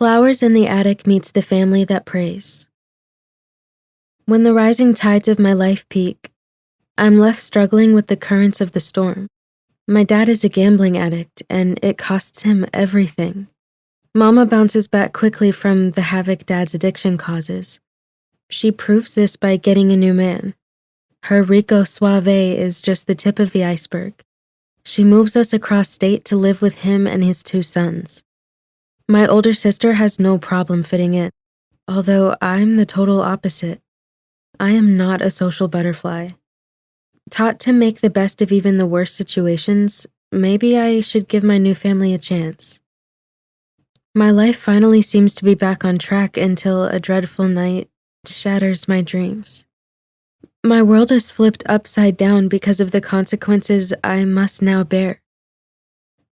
Flowers in the attic meets the family that prays. When the rising tides of my life peak, I'm left struggling with the currents of the storm. My dad is a gambling addict, and it costs him everything. Mama bounces back quickly from the havoc Dad's addiction causes. She proves this by getting a new man. Her Rico Suave is just the tip of the iceberg. She moves us across state to live with him and his 2 sons. My older sister has no problem fitting in, although I'm the total opposite. I am not a social butterfly. Taught to make the best of even the worst situations, maybe I should give my new family a chance. My life finally seems to be back on track until a dreadful night shatters my dreams. My world is flipped upside down because of the consequences I must now bear.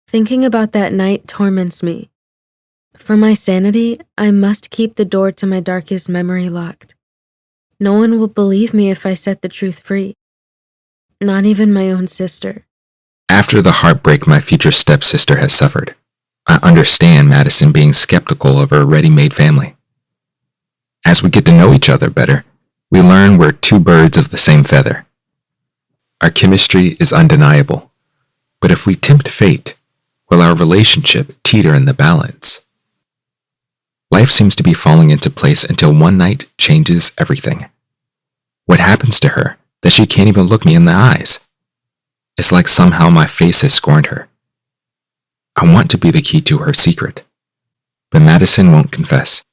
Thinking about that night torments me. For my sanity, I must keep the door to my darkest memory locked. No one will believe me if I set the truth free. Not even my own sister. After the heartbreak my future stepsister has suffered, I understand Madison being skeptical of her ready-made family. As we get to know each other better, we learn we're 2 birds of the same feather. Our chemistry is undeniable, but if we tempt fate, will our relationship teeter in the balance? Life seems to be falling into place until one night changes everything. What happens to her that she can't even look me in the eyes? It's like somehow my face has scorned her. I want to be the key to her secret, but Madison won't confess,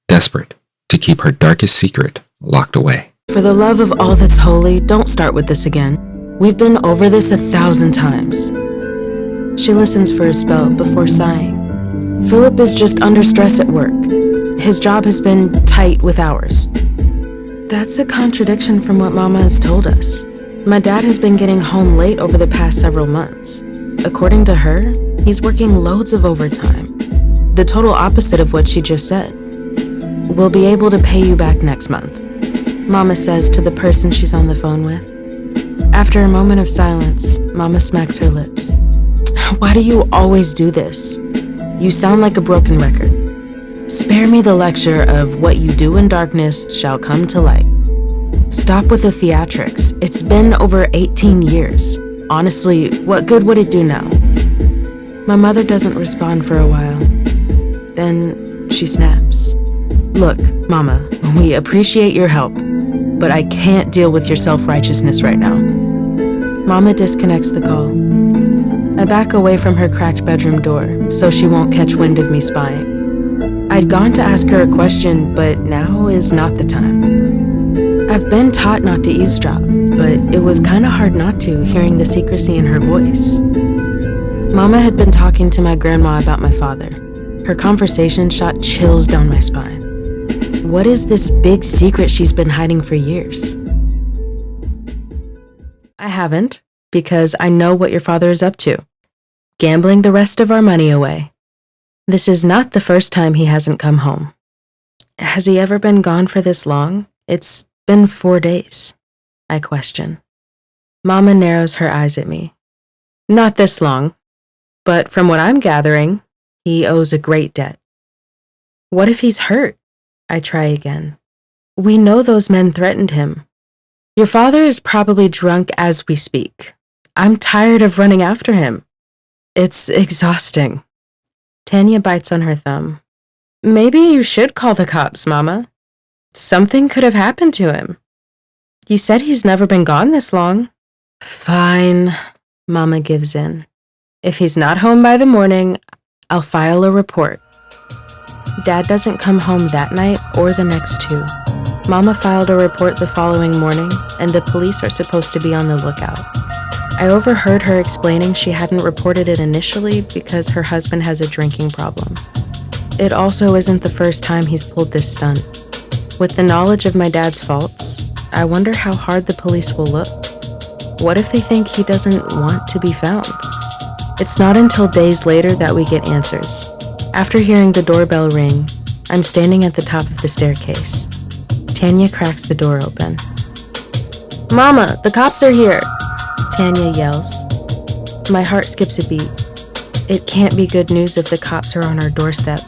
desperate to keep her darkest secret locked away. For the love of all that's holy, don't start with this again. We've been over this 1,000 times. She listens for a spell before sighing. Philip is just under stress at work. His job has been tight with hours. That's a contradiction from what Mama has told us. My dad has been getting home late over the past several months. According to her, he's working loads of overtime. The total opposite of what she just said. We'll be able to pay you back next month, Mama says to the person she's on the phone with. After a moment of silence, Mama smacks her lips. Why do you always do this? You sound like a broken record. Spare me the lecture of what you do in darkness shall come to light. Stop with the theatrics. It's been over 18 years. Honestly, what good would it do now? My mother doesn't respond for a while. Then she snaps. Look, Mama, we appreciate your help, but I can't deal with your self-righteousness right now. Mama disconnects the call. I back away from her cracked bedroom door so she won't catch wind of me spying. I'd gone to ask her a question, but now is not the time. I've been taught not to eavesdrop, but it was kind of hard not to, hearing the secrecy in her voice. Mama had been talking to my grandma about my father. Her conversation shot chills down my spine. What is this big secret she's been hiding for years? I haven't, because I know what your father is up to. Gambling the rest of our money away. This is not the first time he hasn't come home. Has he ever been gone for this long? It's been 4 days, I question. Mama narrows her eyes at me. Not this long, but from what I'm gathering, he owes a great debt. What if he's hurt? I try again. We know those men threatened him. Your father is probably drunk as we speak. I'm tired of running after him. It's exhausting. Tanya bites on her thumb. Maybe you should call the cops, Mama. Something could have happened to him. You said he's never been gone this long. Fine, Mama gives in. If he's not home by the morning, I'll file a report. Dad doesn't come home that night or the next 2. Mama filed a report the following morning, and the police are supposed to be on the lookout. I overheard her explaining she hadn't reported it initially because her husband has a drinking problem. It also isn't the first time he's pulled this stunt. With the knowledge of my dad's faults, I wonder how hard the police will look. What if they think he doesn't want to be found? It's not until days later that we get answers. After hearing the doorbell ring, I'm standing at the top of the staircase. Tanya cracks the door open. Mama, the cops are here, Tanya yells. My heart skips a beat. It can't be good news if the cops are on our doorstep.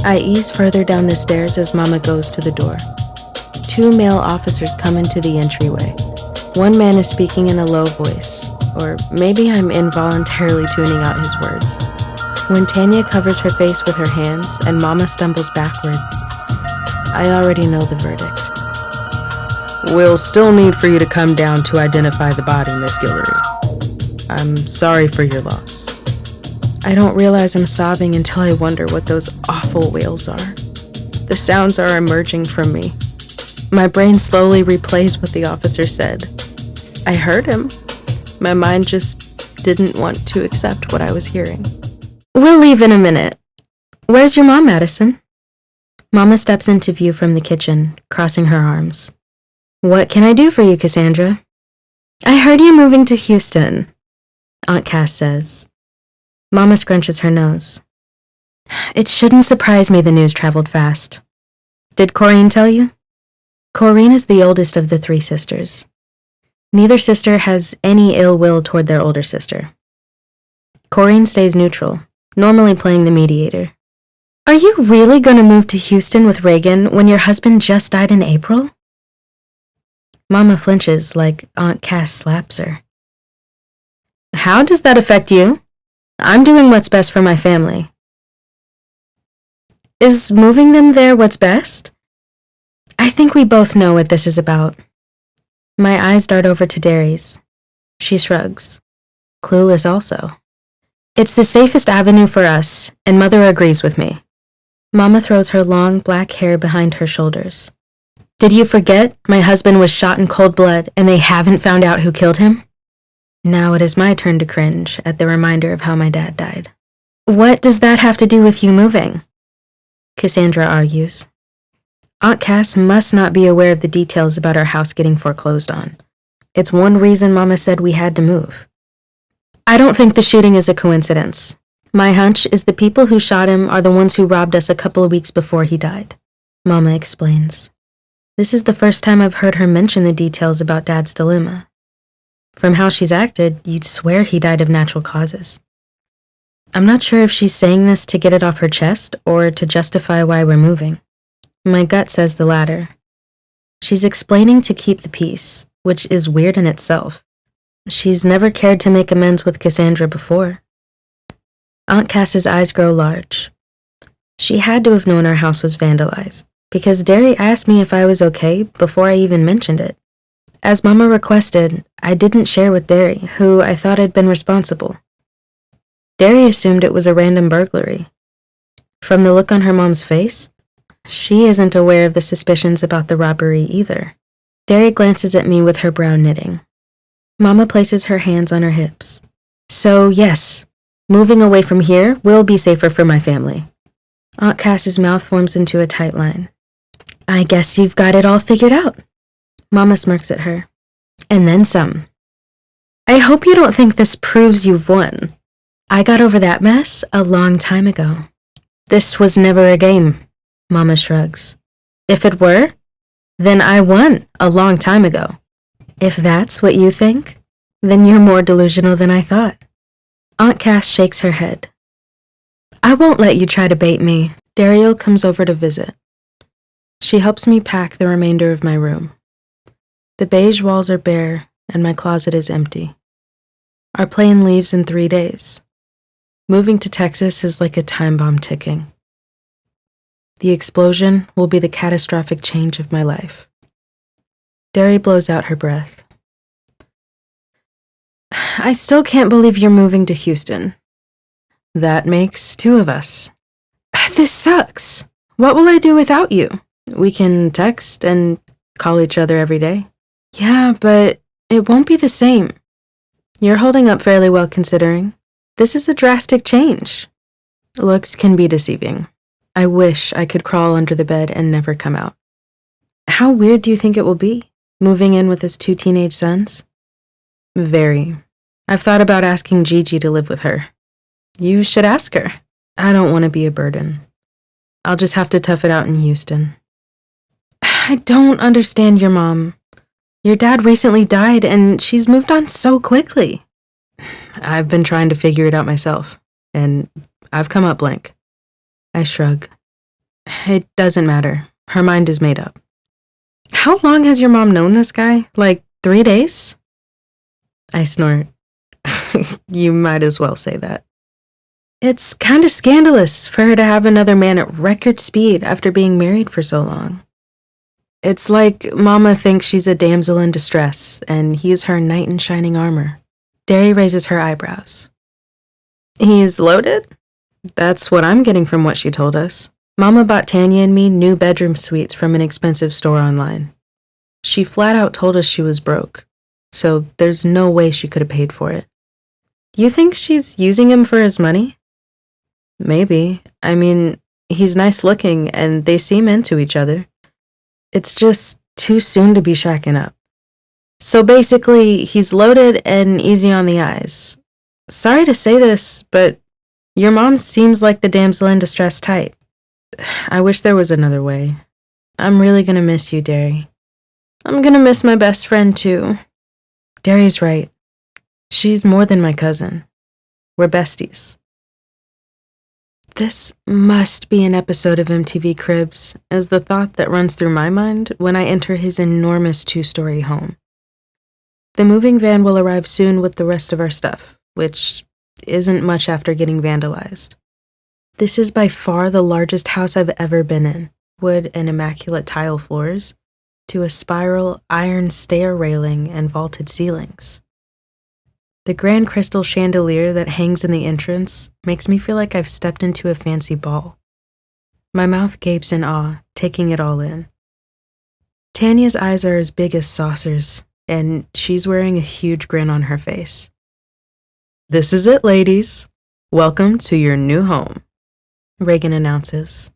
I ease further down the stairs as Mama goes to the door. 2 male officers come into the entryway. One man is speaking in a low voice, or maybe I'm involuntarily tuning out his words. When Tanya covers her face with her hands and Mama stumbles backward, I already know the verdict. We'll still need for you to come down to identify the body, Miss Guillory. I'm sorry for your loss. I don't realize I'm sobbing until I wonder what those awful wails are. The sounds are emerging from me. My brain slowly replays what the officer said. I heard him. My mind just didn't want to accept what I was hearing. We'll leave in a minute. Where's your mom, Madison? Mama steps into view from the kitchen, crossing her arms. What can I do for you, Cassandra? I heard you're moving to Houston, Aunt Cass says. Mama scrunches her nose. It shouldn't surprise me the news traveled fast. Did Corrine tell you? Corrine is the oldest of the 3 sisters. Neither sister has any ill will toward their older sister. Corrine stays neutral, normally playing the mediator. Are you really going to move to Houston with Reagan when your husband just died in April? Mama flinches like Aunt Cass slaps her. How does that affect you? I'm doing what's best for my family. Is moving them there what's best? I think we both know what this is about. My eyes dart over to Derry's. She shrugs. Clueless also. It's the safest avenue for us, and Mother agrees with me. Mama throws her long black hair behind her shoulders. Did you forget my husband was shot in cold blood and they haven't found out who killed him? Now it is my turn to cringe at the reminder of how my dad died. What does that have to do with you moving? Cassandra argues. Aunt Cass must not be aware of the details about our house getting foreclosed on. It's one reason Mama said we had to move. I don't think the shooting is a coincidence. My hunch is the people who shot him are the ones who robbed us a couple of weeks before he died. Mama explains. This is the first time I've heard her mention the details about Dad's dilemma. From how she's acted, you'd swear he died of natural causes. I'm not sure if she's saying this to get it off her chest or to justify why we're moving. My gut says the latter. She's explaining to keep the peace, which is weird in itself. She's never cared to make amends with Cassandra before. Aunt Cass's eyes grow large. She had to have known our house was vandalized, because Derry asked me if I was okay before I even mentioned it. As Mama requested, I didn't share with Derry, who I thought had been responsible. Derry assumed it was a random burglary. From the look on her mom's face, she isn't aware of the suspicions about the robbery either. Derry glances at me with her brow knitting. Mama places her hands on her hips. So yes, moving away from here will be safer for my family. Aunt Cass's mouth forms into a tight line. I guess you've got it all figured out. Mama smirks at her. And then some. I hope you don't think this proves you've won. I got over that mess a long time ago. This was never a game, Mama shrugs. If it were, then I won a long time ago. If that's what you think, then you're more delusional than I thought. Aunt Cass shakes her head. I won't let you try to bait me. Daryl comes over to visit. She helps me pack the remainder of my room. The beige walls are bare, and my closet is empty. Our plane leaves in 3 days. Moving to Texas is like a time bomb ticking. The explosion will be the catastrophic change of my life. Derry blows out her breath. I still can't believe you're moving to Houston. That makes 2 of us. This sucks. What will I do without you? We can text and call each other every day. Yeah, but it won't be the same. You're holding up fairly well considering. This is a drastic change. Looks can be deceiving. I wish I could crawl under the bed and never come out. How weird do you think it will be, moving in with his 2 teenage sons? Very. I've thought about asking Gigi to live with her. You should ask her. I don't want to be a burden. I'll just have to tough it out in Houston. I don't understand your mom. Your dad recently died and she's moved on so quickly. I've been trying to figure it out myself, and I've come up blank. I shrug. It doesn't matter. Her mind is made up. How long has your mom known this guy? Like 3 days? I snort. You might as well say that. It's kind of scandalous for her to have another man at record speed after being married for so long. It's like Mama thinks she's a damsel in distress, and he's her knight in shining armor. Derry raises her eyebrows. He's loaded? That's what I'm getting from what she told us. Mama bought Tanya and me new bedroom suites from an expensive store online. She flat out told us she was broke, so there's no way she could have paid for it. You think she's using him for his money? Maybe. I mean, he's nice looking and they seem into each other. It's just too soon to be shacking up. So basically, he's loaded and easy on the eyes. Sorry to say this, but your mom seems like the damsel in distress type. I wish there was another way. I'm really gonna miss you, Derry. I'm gonna miss my best friend, too. Derry's right. She's more than my cousin. We're besties. This must be an episode of MTV Cribs, is the thought that runs through my mind when I enter his enormous 2-story home. The moving van will arrive soon with the rest of our stuff, which isn't much after getting vandalized. This is by far the largest house I've ever been in, wood and immaculate tile floors, to a spiral iron stair railing and vaulted ceilings. The grand crystal chandelier that hangs in the entrance makes me feel like I've stepped into a fancy ball. My mouth gapes in awe, taking it all in. Tanya's eyes are as big as saucers, and she's wearing a huge grin on her face. This is it, ladies. Welcome to your new home, Reagan announces.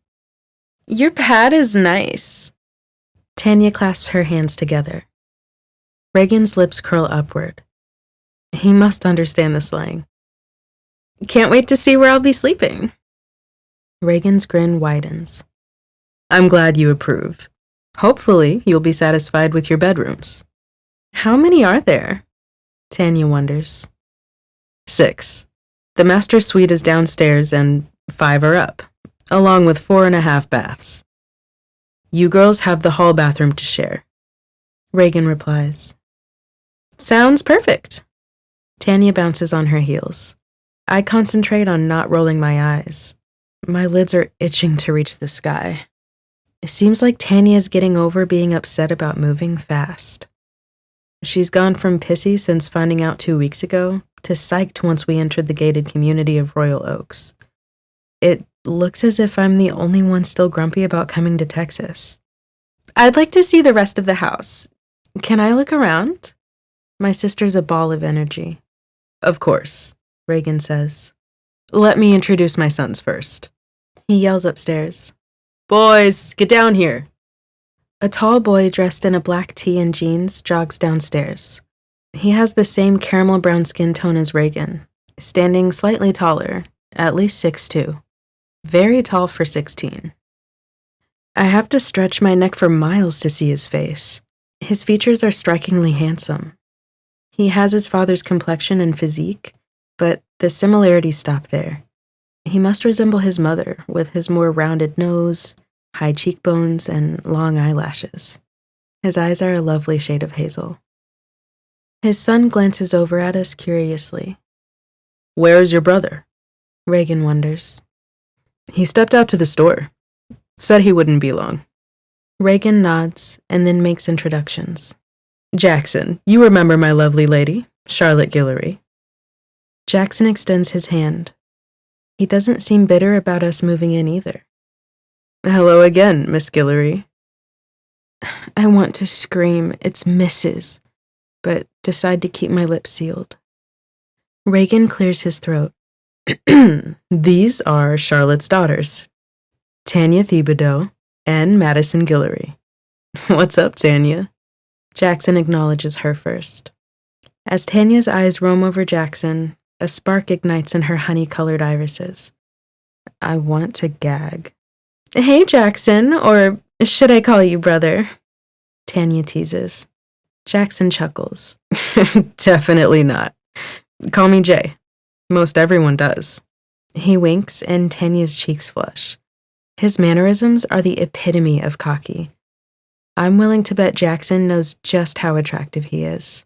Your pad is nice. Tanya clasps her hands together. Reagan's lips curl upward. He must understand the slang. Can't wait to see where I'll be sleeping. Reagan's grin widens. I'm glad you approve. Hopefully, you'll be satisfied with your bedrooms. How many are there? Tanya wonders. 6. The master suite is downstairs and 5 are up, along with 4.5 baths. You girls have the hall bathroom to share. Reagan replies. Sounds perfect. Tanya bounces on her heels. I concentrate on not rolling my eyes. My lids are itching to reach the sky. It seems like Tanya is getting over being upset about moving fast. She's gone from pissy since finding out 2 weeks ago to psyched once we entered the gated community of Royal Oaks. It looks as if I'm the only one still grumpy about coming to Texas. I'd like to see the rest of the house. Can I look around? My sister's a ball of energy. Of course, Reagan says. Let me introduce my sons first. He yells upstairs. Boys, get down here. A tall boy dressed in a black tee and jeans jogs downstairs. He has the same caramel brown skin tone as Reagan, standing slightly taller, at least 6'2". Very tall for 16. I have to stretch my neck for miles to see his face. His features are strikingly handsome. He has his father's complexion and physique, but the similarities stop there. He must resemble his mother, with his more rounded nose, high cheekbones, and long eyelashes. His eyes are a lovely shade of hazel. His son glances over at us curiously. Where is your brother? Reagan wonders. He stepped out to the store. Said he wouldn't be long. Reagan nods and then makes introductions. Jackson, you remember my lovely lady, Charlotte Guillory. Jackson extends his hand. He doesn't seem bitter about us moving in either. Hello again, Miss Guillory. I want to scream, it's Mrs., but decide to keep my lips sealed. Reagan clears his throat. These are Charlotte's daughters, Tanya Thibodeau and Madison Guillory. What's up, Tanya? Jackson acknowledges her first. As Tanya's eyes roam over Jackson, a spark ignites in her honey-colored irises. I want to gag. Hey, Jackson, or should I call you brother? Tanya teases. Jackson chuckles. Definitely not. Call me Jay. Most everyone does. He winks and Tanya's cheeks flush. His mannerisms are the epitome of cocky. I'm willing to bet Jackson knows just how attractive he is.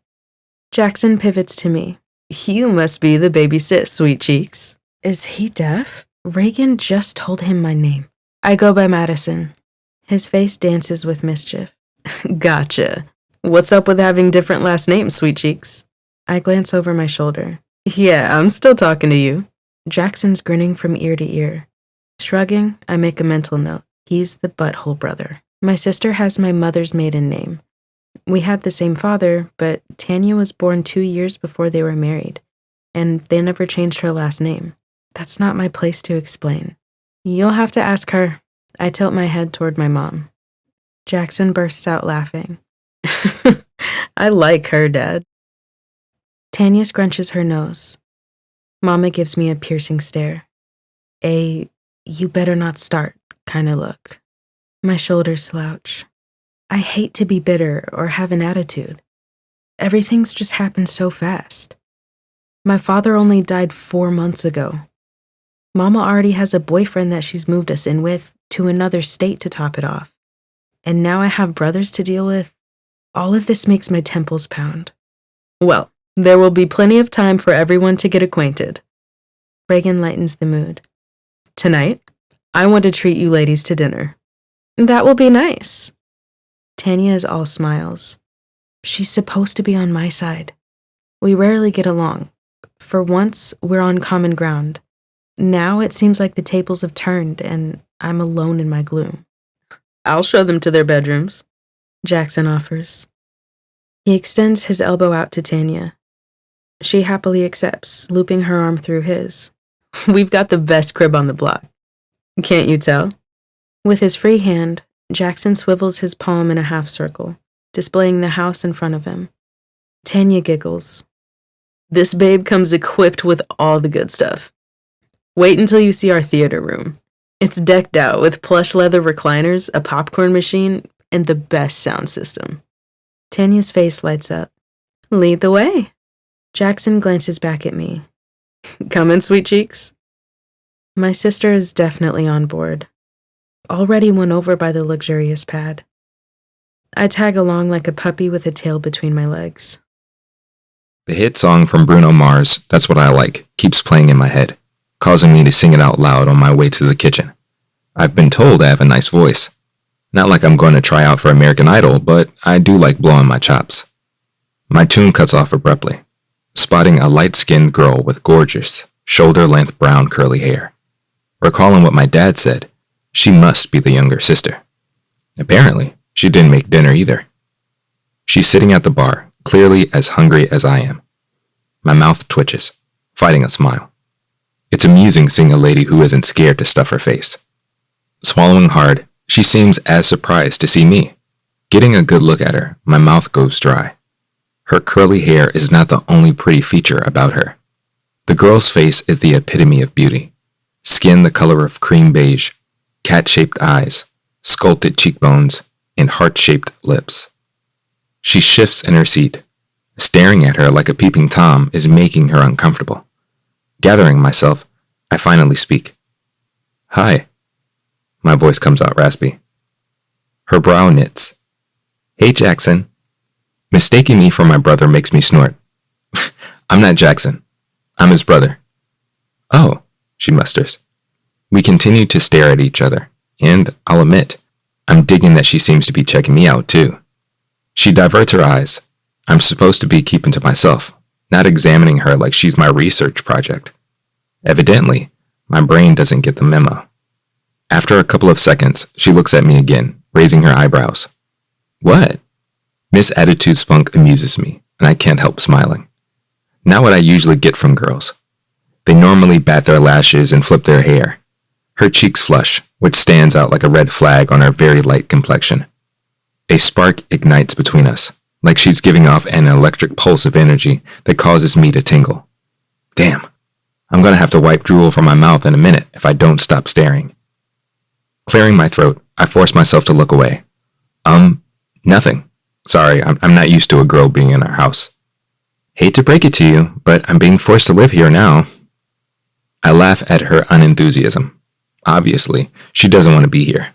Jackson pivots to me. You must be the baby sis, sweet cheeks. Is he deaf? Reagan just told him my name. I go by Madison. His face dances with mischief. Gotcha. What's up with having different last names, sweet cheeks? I glance over my shoulder. Yeah, I'm still talking to you. Jackson's grinning from ear to ear. Shrugging, I make a mental note. He's the butthole brother. My sister has my mother's maiden name. We had the same father, but Tanya was born 2 years before they were married, and they never changed her last name. That's not my place to explain. You'll have to ask her. I tilt my head toward my mom. Jackson bursts out laughing. I like her, Dad. Tanya scrunches her nose. Mama gives me a piercing stare. You better not start kind of look. My shoulders slouch. I hate to be bitter or have an attitude. Everything's just happened so fast. My father only died 4 months ago. Mama already has a boyfriend that she's moved us in with to another state to top it off. And now I have brothers to deal with. All of this makes my temples pound. Well, there will be plenty of time for everyone to get acquainted. Reagan lightens the mood. Tonight, I want to treat you ladies to dinner. That will be nice. Tanya is all smiles. She's supposed to be on my side. We rarely get along. For once, we're on common ground. Now it seems like the tables have turned and I'm alone in my gloom. I'll show them to their bedrooms, Jackson offers. He extends his elbow out to Tanya. She happily accepts, looping her arm through his. We've got the best crib on the block. Can't you tell? With his free hand, Jackson swivels his palm in a half circle, displaying the house in front of him. Tanya giggles. This babe comes equipped with all the good stuff. Wait until you see our theater room. It's decked out with plush leather recliners, a popcorn machine, and the best sound system. Tanya's face lights up. Lead the way. Jackson glances back at me. Come in, sweet cheeks. My sister is definitely on board. Already won over by the luxurious pad. I tag along like a puppy with a tail between my legs. The hit song from Bruno Mars, That's What I Like, keeps playing in my head, causing me to sing it out loud on my way to the kitchen. I've been told I have a nice voice. Not like I'm going to try out for American Idol, but I do like blowing my chops. My tune cuts off abruptly, spotting a light-skinned girl with gorgeous, shoulder-length brown curly hair. Recalling what my dad said, she must be the younger sister. Apparently, she didn't make dinner either. She's sitting at the bar, clearly as hungry as I am. My mouth twitches, fighting a smile. It's amusing seeing a lady who isn't scared to stuff her face. Swallowing hard, she seems as surprised to see me. Getting a good look at her, my mouth goes dry. Her curly hair is not the only pretty feature about her. The girl's face is the epitome of beauty. Skin the color of cream beige, cat-shaped eyes, sculpted cheekbones, and heart-shaped lips. She shifts in her seat. Staring at her like a peeping Tom is making her uncomfortable. Gathering myself, I finally speak. Hi. My voice comes out raspy. Her brow knits. Hey, Jackson. Mistaking me for my brother makes me snort. I'm not Jackson. I'm his brother. Oh, she musters. We continue to stare at each other, and I'll admit, I'm digging that she seems to be checking me out too. She diverts her eyes. I'm supposed to be keeping to myself, not examining her like she's my research project. Evidently, my brain doesn't get the memo. After a couple of seconds, she looks at me again, raising her eyebrows. What? Miss Attitude Spunk amuses me, and I can't help smiling. Not what I usually get from girls. They normally bat their lashes and flip their hair. Her cheeks flush, which stands out like a red flag on her very light complexion. A spark ignites between us, like she's giving off an electric pulse of energy that causes me to tingle. Damn, I'm gonna have to wipe drool from my mouth in a minute if I don't stop staring. Clearing my throat, I force myself to look away. Nothing. Sorry, I'm not used to a girl being in our house. Hate to break it to you, but I'm being forced to live here now. I laugh at her unenthusiasm. Obviously, she doesn't want to be here.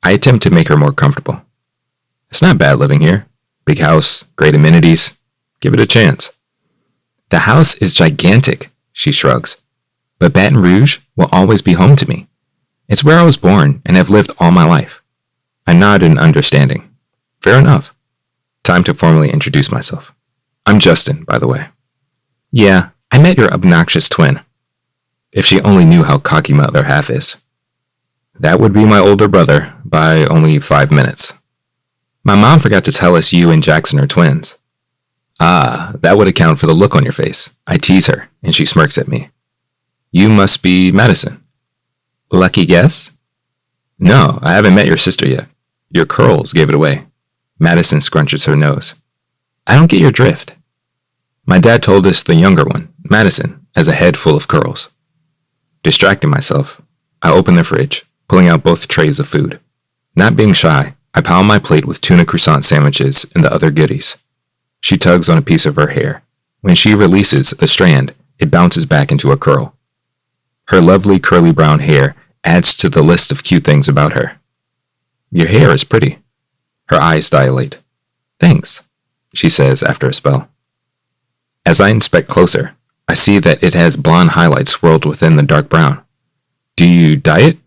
I attempt to make her more comfortable. It's not bad living here. Big house, great amenities. Give it a chance. The house is gigantic, she shrugs. But Baton Rouge will always be home to me. It's where I was born and have lived all my life. I nod in understanding. Fair enough. Time to formally introduce myself. I'm Justin, by the way. Yeah, I met your obnoxious twin. If she only knew how cocky my other half is. That would be my older brother by only 5 minutes. My mom forgot to tell us you and Jackson are twins. Ah, that would account for the look on your face. I tease her, and she smirks at me. You must be Madison. Lucky guess? No, I haven't met your sister yet. Your curls gave it away. Madison scrunches her nose. I don't get your drift. My dad told us the younger one, Madison, has a head full of curls. Distracting myself, I open the fridge, pulling out both trays of food. Not being shy, I pile my plate with tuna croissant sandwiches and the other goodies. She tugs on a piece of her hair. When she releases the strand, it bounces back into a curl. Her lovely curly brown hair adds to the list of cute things about her. Your hair is pretty. Her eyes dilate. Thanks, she says after a spell. As I inspect closer, I see that it has blonde highlights swirled within the dark brown. Do you dye it?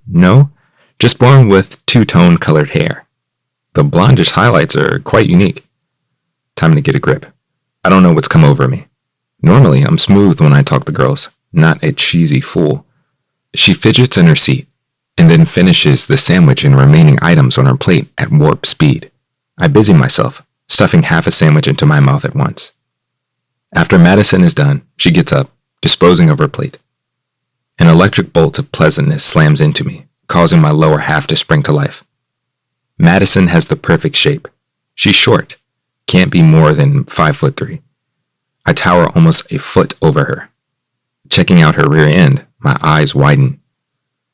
No. Just born with two-tone colored hair. The blondish highlights are quite unique. Time to get a grip. I don't know what's come over me. Normally, I'm smooth when I talk to girls, not a cheesy fool. She fidgets in her seat, and then finishes the sandwich and remaining items on her plate at warp speed. I busy myself, stuffing half a sandwich into my mouth at once. After Madison is done, she gets up, disposing of her plate. An electric bolt of pleasantness slams into me, causing my lower half to spring to life. Madison has the perfect shape. She's short, can't be more than 5'3". I tower almost a foot over her. Checking out her rear end, my eyes widen.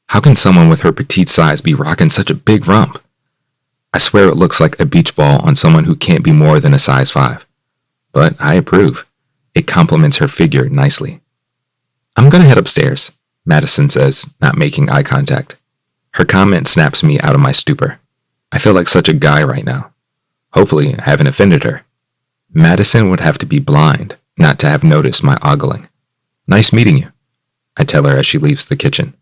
How can someone with her petite size be rocking such a big rump? I swear it looks like a beach ball on someone who can't be more than a size 5. But I approve. It complements her figure nicely. I'm gonna head upstairs, Madison says, not making eye contact. Her comment snaps me out of my stupor. I feel like such a guy right now. Hopefully, I haven't offended her. Madison would have to be blind not to have noticed my ogling. Nice meeting you, I tell her as she leaves the kitchen.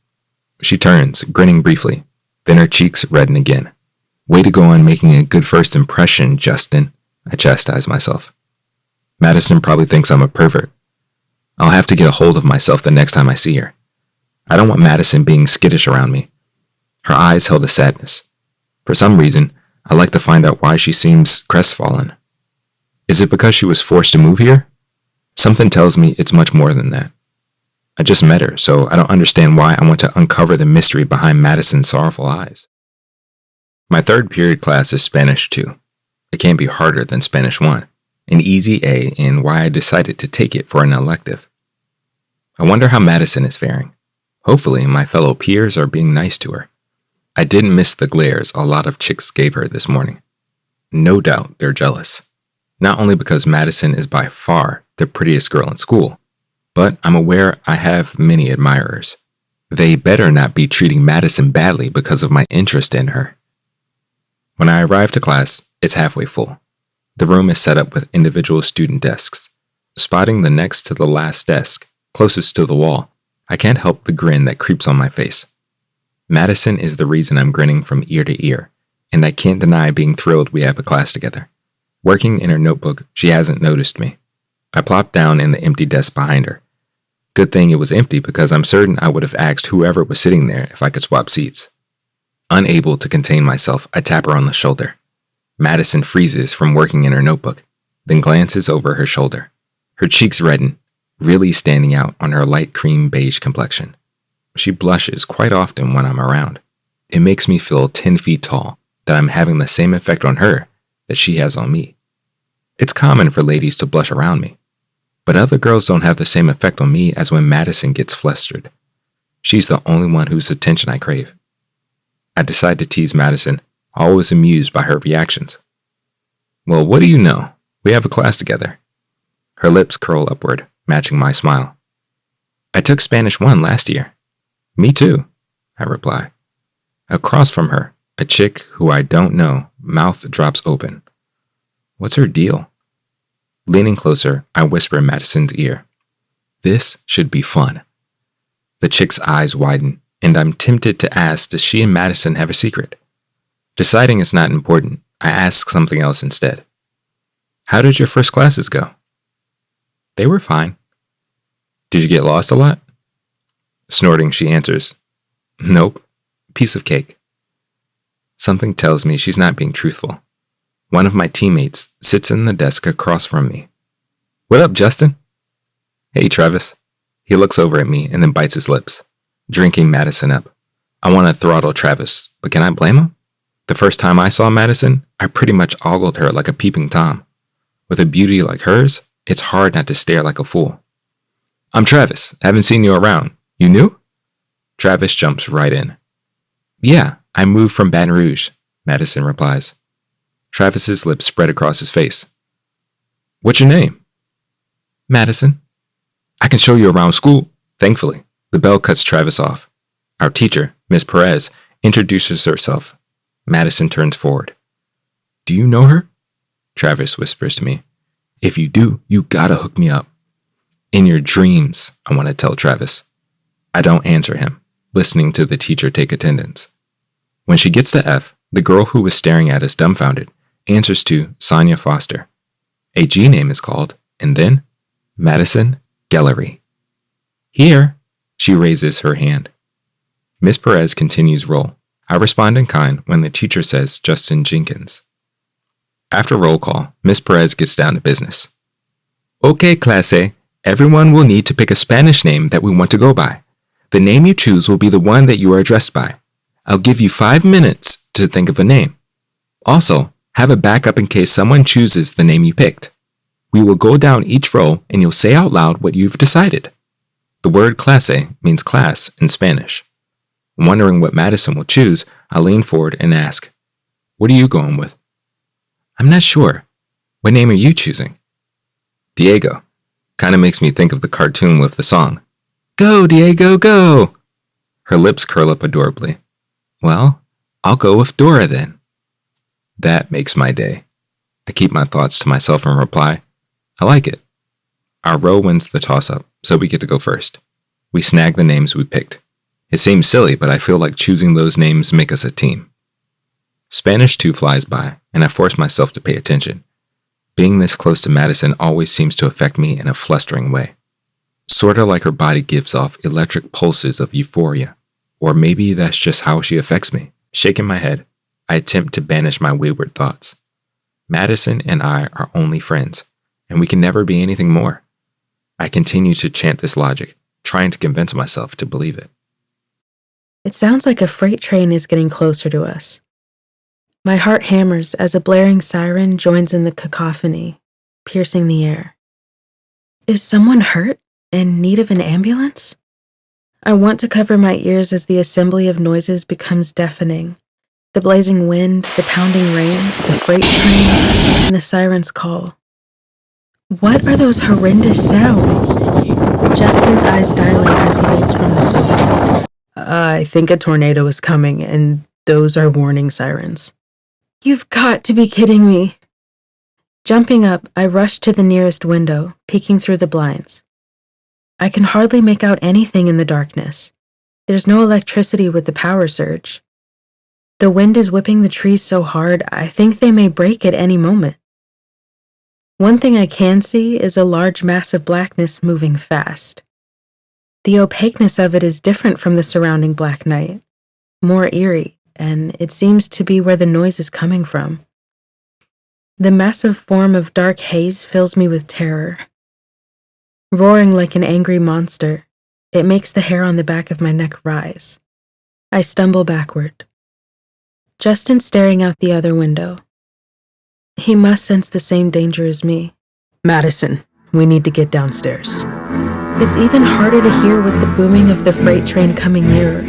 She turns, grinning briefly, then her cheeks redden again. Way to go on making a good first impression, Justin, I chastise myself. Madison probably thinks I'm a pervert. I'll have to get a hold of myself the next time I see her. I don't want Madison being skittish around me. Her eyes held a sadness. For some reason, I like to find out why she seems crestfallen. Is it because she was forced to move here? Something tells me it's much more than that. I just met her, so I don't understand why I want to uncover the mystery behind Madison's sorrowful eyes. My third period class is Spanish 2. It can't be harder than Spanish 1, an easy A, and why I decided to take it for an elective. I wonder how Madison is faring. Hopefully, my fellow peers are being nice to her. I didn't miss the glares a lot of chicks gave her this morning. No doubt they're jealous. Not only because Madison is by far the prettiest girl in school, but I'm aware I have many admirers. They better not be treating Madison badly because of my interest in her. When I arrive to class, it's halfway full. The room is set up with individual student desks. Spotting the next to the last desk, closest to the wall, I can't help the grin that creeps on my face. Madison is the reason I'm grinning from ear to ear, and I can't deny being thrilled we have a class together. Working in her notebook, she hasn't noticed me. I plop down in the empty desk behind her. Good thing it was empty because I'm certain I would have asked whoever was sitting there if I could swap seats. Unable to contain myself, I tap her on the shoulder. Madison freezes from working in her notebook, then glances over her shoulder. Her cheeks redden, really standing out on her light cream beige complexion. She blushes quite often when I'm around. It makes me feel 10 feet tall that I'm having the same effect on her that she has on me. It's common for ladies to blush around me, but other girls don't have the same effect on me as when Madison gets flustered. She's the only one whose attention I crave. I decide to tease Madison, always amused by her reactions. Well, what do you know? We have a class together. Her lips curl upward, matching my smile. I took Spanish 1 last year. Me too, I reply. Across from her, a chick who I don't know, mouth drops open. What's her deal? Leaning closer, I whisper in Madison's ear. This should be fun. The chick's eyes widen, and I'm tempted to ask, does she and Madison have a secret? Deciding it's not important, I ask something else instead. How did your first classes go? They were fine. Did you get lost a lot? Snorting, she answers, Nope, piece of cake. Something tells me she's not being truthful. One of my teammates sits in the desk across from me. What up, Justin? Hey, Travis. He looks over at me and then bites his lips, drinking Madison up. I want to throttle Travis, but can I blame him? The first time I saw Madison, I pretty much ogled her like a peeping Tom. With a beauty like hers, it's hard not to stare like a fool. I'm Travis. Haven't seen you around. You new? Travis jumps right in. Yeah, I moved from Baton Rouge, Madison replies. Travis's lips spread across his face. What's your name? Madison. I can show you around school. Thankfully, the bell cuts Travis off. Our teacher, Miss Perez, introduces herself. Madison turns forward. Do you know her? Travis whispers to me. If you do, you gotta hook me up. In your dreams, I want to tell Travis. I don't answer him, listening to the teacher take attendance. When she gets to F, the girl who was staring at us dumbfounded answers to Sonia Foster. A G name is called, and then Madison Gellery. Here, she raises her hand. Miss Perez continues roll. I respond in kind when the teacher says Justin Jenkins. After roll call, Miss Perez gets down to business. Okay, clase, everyone will need to pick a Spanish name that we want to go by. The name you choose will be the one that you are addressed by. I'll give you 5 minutes to think of a name. Also, have a backup in case someone chooses the name you picked. We will go down each row and you'll say out loud what you've decided. The word clase means class in Spanish. Wondering what Madison will choose, I lean forward and ask, What are you going with? I'm not sure. What name are you choosing? Diego. Kinda makes me think of the cartoon with the song. Go, Diego, go! Her lips curl up adorably. Well, I'll go with Dora then. That makes my day. I keep my thoughts to myself and reply, I like it. Our row wins the toss-up, so we get to go first. We snag the names we picked. It seems silly, but I feel like choosing those names make us a team. Spanish 2 flies by, and I force myself to pay attention. Being this close to Madison always seems to affect me in a flustering way. Sorta like her body gives off electric pulses of euphoria. Or maybe that's just how she affects me. Shaking my head, I attempt to banish my wayward thoughts. Madison and I are only friends, and we can never be anything more. I continue to chant this logic, trying to convince myself to believe it. It sounds like a freight train is getting closer to us. My heart hammers as a blaring siren joins in the cacophony, piercing the air. Is someone hurt? In need of an ambulance? I want to cover my ears as the assembly of noises becomes deafening. The blazing wind, the pounding rain, the freight train, and the siren's call. What are those horrendous sounds? Justin's eyes dilate as he bolts from the sofa. I think a tornado is coming, and those are warning sirens. You've got to be kidding me. Jumping up, I rush to the nearest window, peeking through the blinds. I can hardly make out anything in the darkness. There's no electricity with the power surge. The wind is whipping the trees so hard, I think they may break at any moment. One thing I can see is a large mass of blackness moving fast. The opaqueness of it is different from the surrounding black night, more eerie, and it seems to be where the noise is coming from. The massive form of dark haze fills me with terror. Roaring like an angry monster, it makes the hair on the back of my neck rise. I stumble backward. Justin's staring out the other window. He must sense the same danger as me. Madison, we need to get downstairs. It's even harder to hear with the booming of the freight train coming nearer.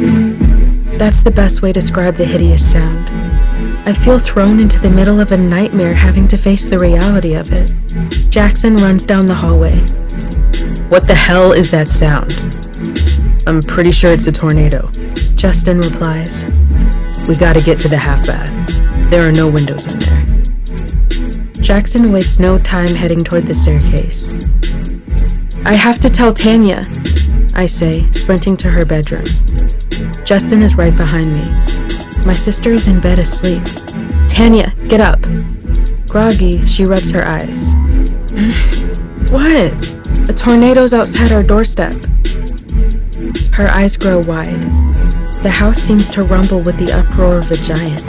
That's the best way to describe the hideous sound. I feel thrown into the middle of a nightmare having to face the reality of it. Jackson runs down the hallway. What the hell is that sound? I'm pretty sure it's a tornado. Justin replies. We gotta get to the half bath. There are no windows in there. Jackson wastes no time heading toward the staircase. I have to tell Tanya, I say, sprinting to her bedroom. Justin is right behind me. My sister is in bed asleep. Tanya, get up. Groggy, she rubs her eyes. What? A tornado's outside our doorstep. Her eyes grow wide. The house seems to rumble with the uproar of a giant.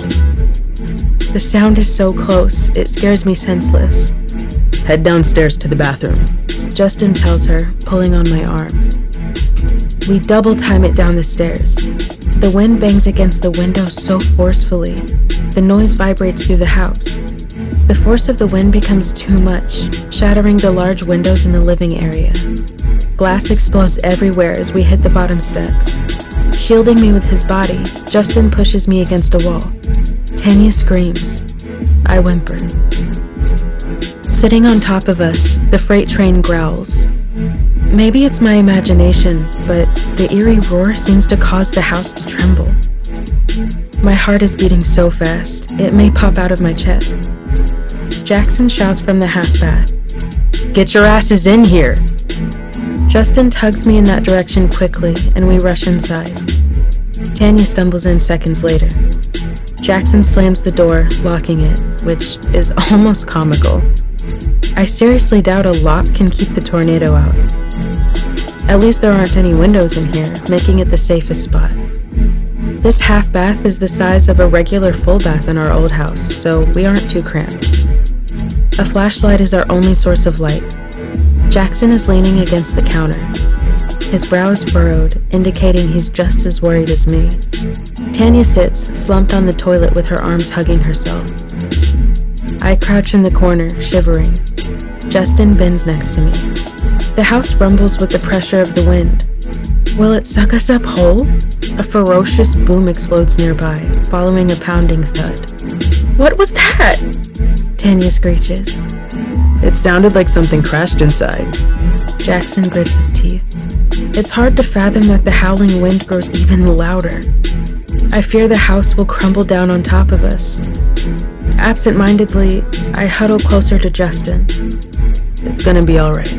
The sound is so close, it scares me senseless. Head downstairs to the bathroom, Justin tells her, pulling on my arm. We double time it down the stairs. The wind bangs against the window so forcefully. The noise vibrates through the house. The force of the wind becomes too much, shattering the large windows in the living area. Glass explodes everywhere as we hit the bottom step. Shielding me with his body, Justin pushes me against a wall. Tanya screams. I whimper. Sitting on top of us, the freight train growls. Maybe it's my imagination, but the eerie roar seems to cause the house to tremble. My heart is beating so fast, it may pop out of my chest. Jackson shouts from the half bath. Get your asses in here! Justin tugs me in that direction quickly, and we rush inside. Tanya stumbles in seconds later. Jackson slams the door, locking it, which is almost comical. I seriously doubt a lock can keep the tornado out. At least there aren't any windows in here, making it the safest spot. This half bath is the size of a regular full bath in our old house, so we aren't too cramped. A flashlight is our only source of light. Jackson is leaning against the counter. His brow is furrowed, indicating he's just as worried as me. Tanya sits, slumped on the toilet with her arms hugging herself. I crouch in the corner, shivering. Justin bends next to me. The house rumbles with the pressure of the wind. Will it suck us up whole? A ferocious boom explodes nearby, following a pounding thud. What was that? Tanya screeches. It sounded like something crashed inside. Jackson grits his teeth. It's hard to fathom that the howling wind grows even louder. I fear the house will crumble down on top of us. Absent-mindedly, I huddle closer to Justin. It's gonna be alright.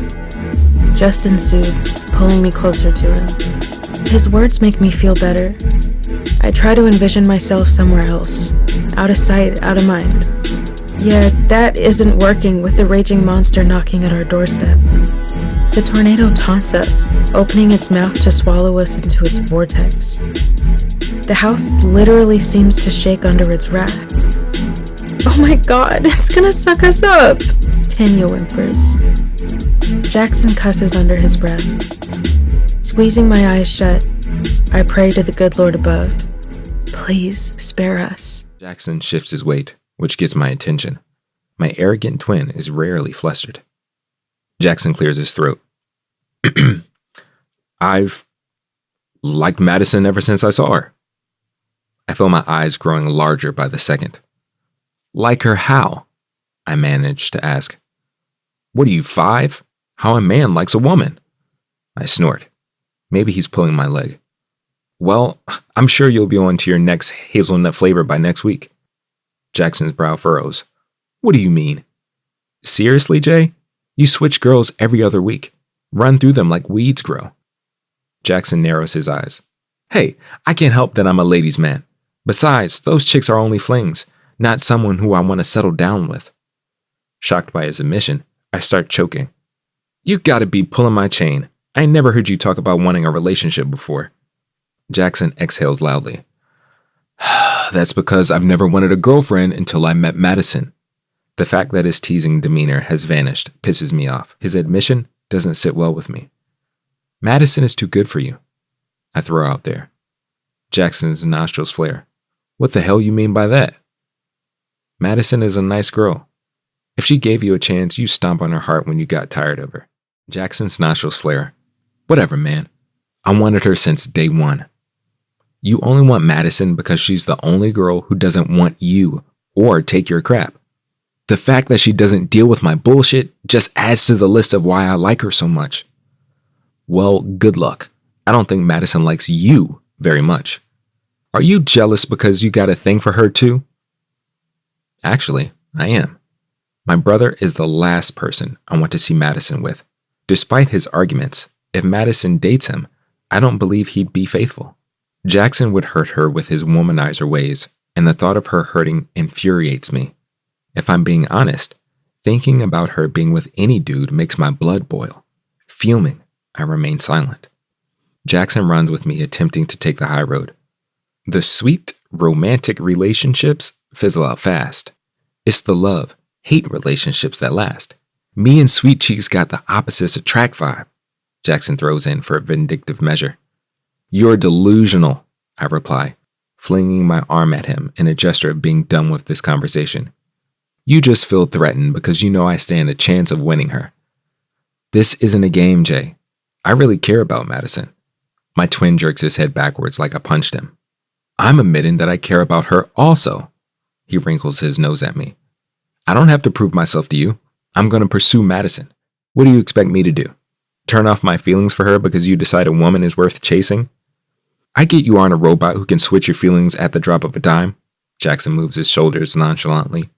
Justin soothes, pulling me closer to him. His words make me feel better. I try to envision myself somewhere else. Out of sight, out of mind. Yeah, that isn't working with the raging monster knocking at our doorstep. The tornado taunts us, opening its mouth to swallow us into its vortex. The house literally seems to shake under its wrath. Oh my god, it's gonna suck us up, Tanya whimpers. Jackson cusses under his breath. Squeezing my eyes shut, I pray to the good Lord above. Please spare us. Jackson shifts his weight, which gets my attention. My arrogant twin is rarely flustered. Jackson clears his throat. I've liked Madison ever since I saw her. I feel my eyes growing larger by the second. Like her how? I managed to ask. What are you, 5? How a man likes a woman? I snort. Maybe he's pulling my leg. Well, I'm sure you'll be on to your next hazelnut flavor by next week. Jackson's brow furrows. What do you mean? Seriously, Jay? You switch girls every other week. Run through them like weeds grow. Jackson narrows his eyes. Hey, I can't help that I'm a ladies' man. Besides, those chicks are only flings, not someone who I want to settle down with. Shocked by his admission, I start choking. You gotta be pulling my chain. I never heard you talk about wanting a relationship before. Jackson exhales loudly. That's because I've never wanted a girlfriend until I met Madison. The fact that his teasing demeanor has vanished pisses me off. His admission doesn't sit well with me. Madison is too good for you, I throw out there. Jackson's nostrils flare. What the hell you mean by that? Madison is a nice girl. If she gave you a chance, you stomp on her heart when you got tired of her. Jackson's nostrils flare. Whatever, man. I wanted her since day one. You only want Madison because she's the only girl who doesn't want you or take your crap. The fact that she doesn't deal with my bullshit just adds to the list of why I like her so much. Well, good luck. I don't think Madison likes you very much. Are you jealous because you got a thing for her too? Actually, I am. My brother is the last person I want to see Madison with. Despite his arguments, if Madison dates him, I don't believe he'd be faithful. Jackson would hurt her with his womanizer ways, and the thought of her hurting infuriates me. If I'm being honest, thinking about her being with any dude makes my blood boil. Fuming, I remain silent. Jackson runs with me, attempting to take the high road. The sweet, romantic relationships fizzle out fast. It's the love-hate relationships that last. Me and Sweet Cheeks got the opposites attract vibe, Jackson throws in for a vindictive measure. You're delusional, I reply, flinging my arm at him in a gesture of being done with this conversation. You just feel threatened because you know I stand a chance of winning her. This isn't a game, Jay. I really care about Madison. My twin jerks his head backwards like I punched him. I'm admitting that I care about her also. He wrinkles his nose at me. I don't have to prove myself to you. I'm going to pursue Madison. What do you expect me to do? Turn off my feelings for her because you decide a woman is worth chasing? I get you aren't a robot who can switch your feelings at the drop of a dime. Jackson moves his shoulders nonchalantly.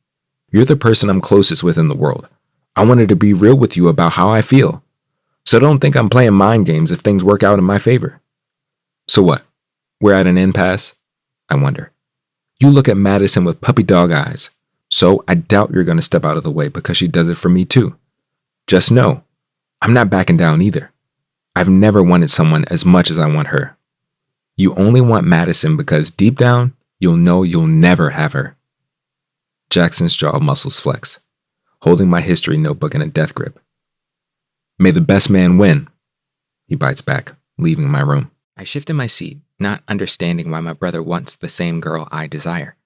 You're the person I'm closest with in the world. I wanted to be real with you about how I feel. So don't think I'm playing mind games if things work out in my favor. So what? We're at an impasse? I wonder. You look at Madison with puppy dog eyes. So I doubt you're going to step out of the way because she does it for me too. Just know, I'm not backing down either. I've never wanted someone as much as I want her. You only want Madison because deep down, you'll know you'll never have her. Jackson's jaw muscles flex, holding my history notebook in a death grip. May the best man win, he bites back, leaving my room. I shift in my seat, not understanding why my brother wants the same girl I desire.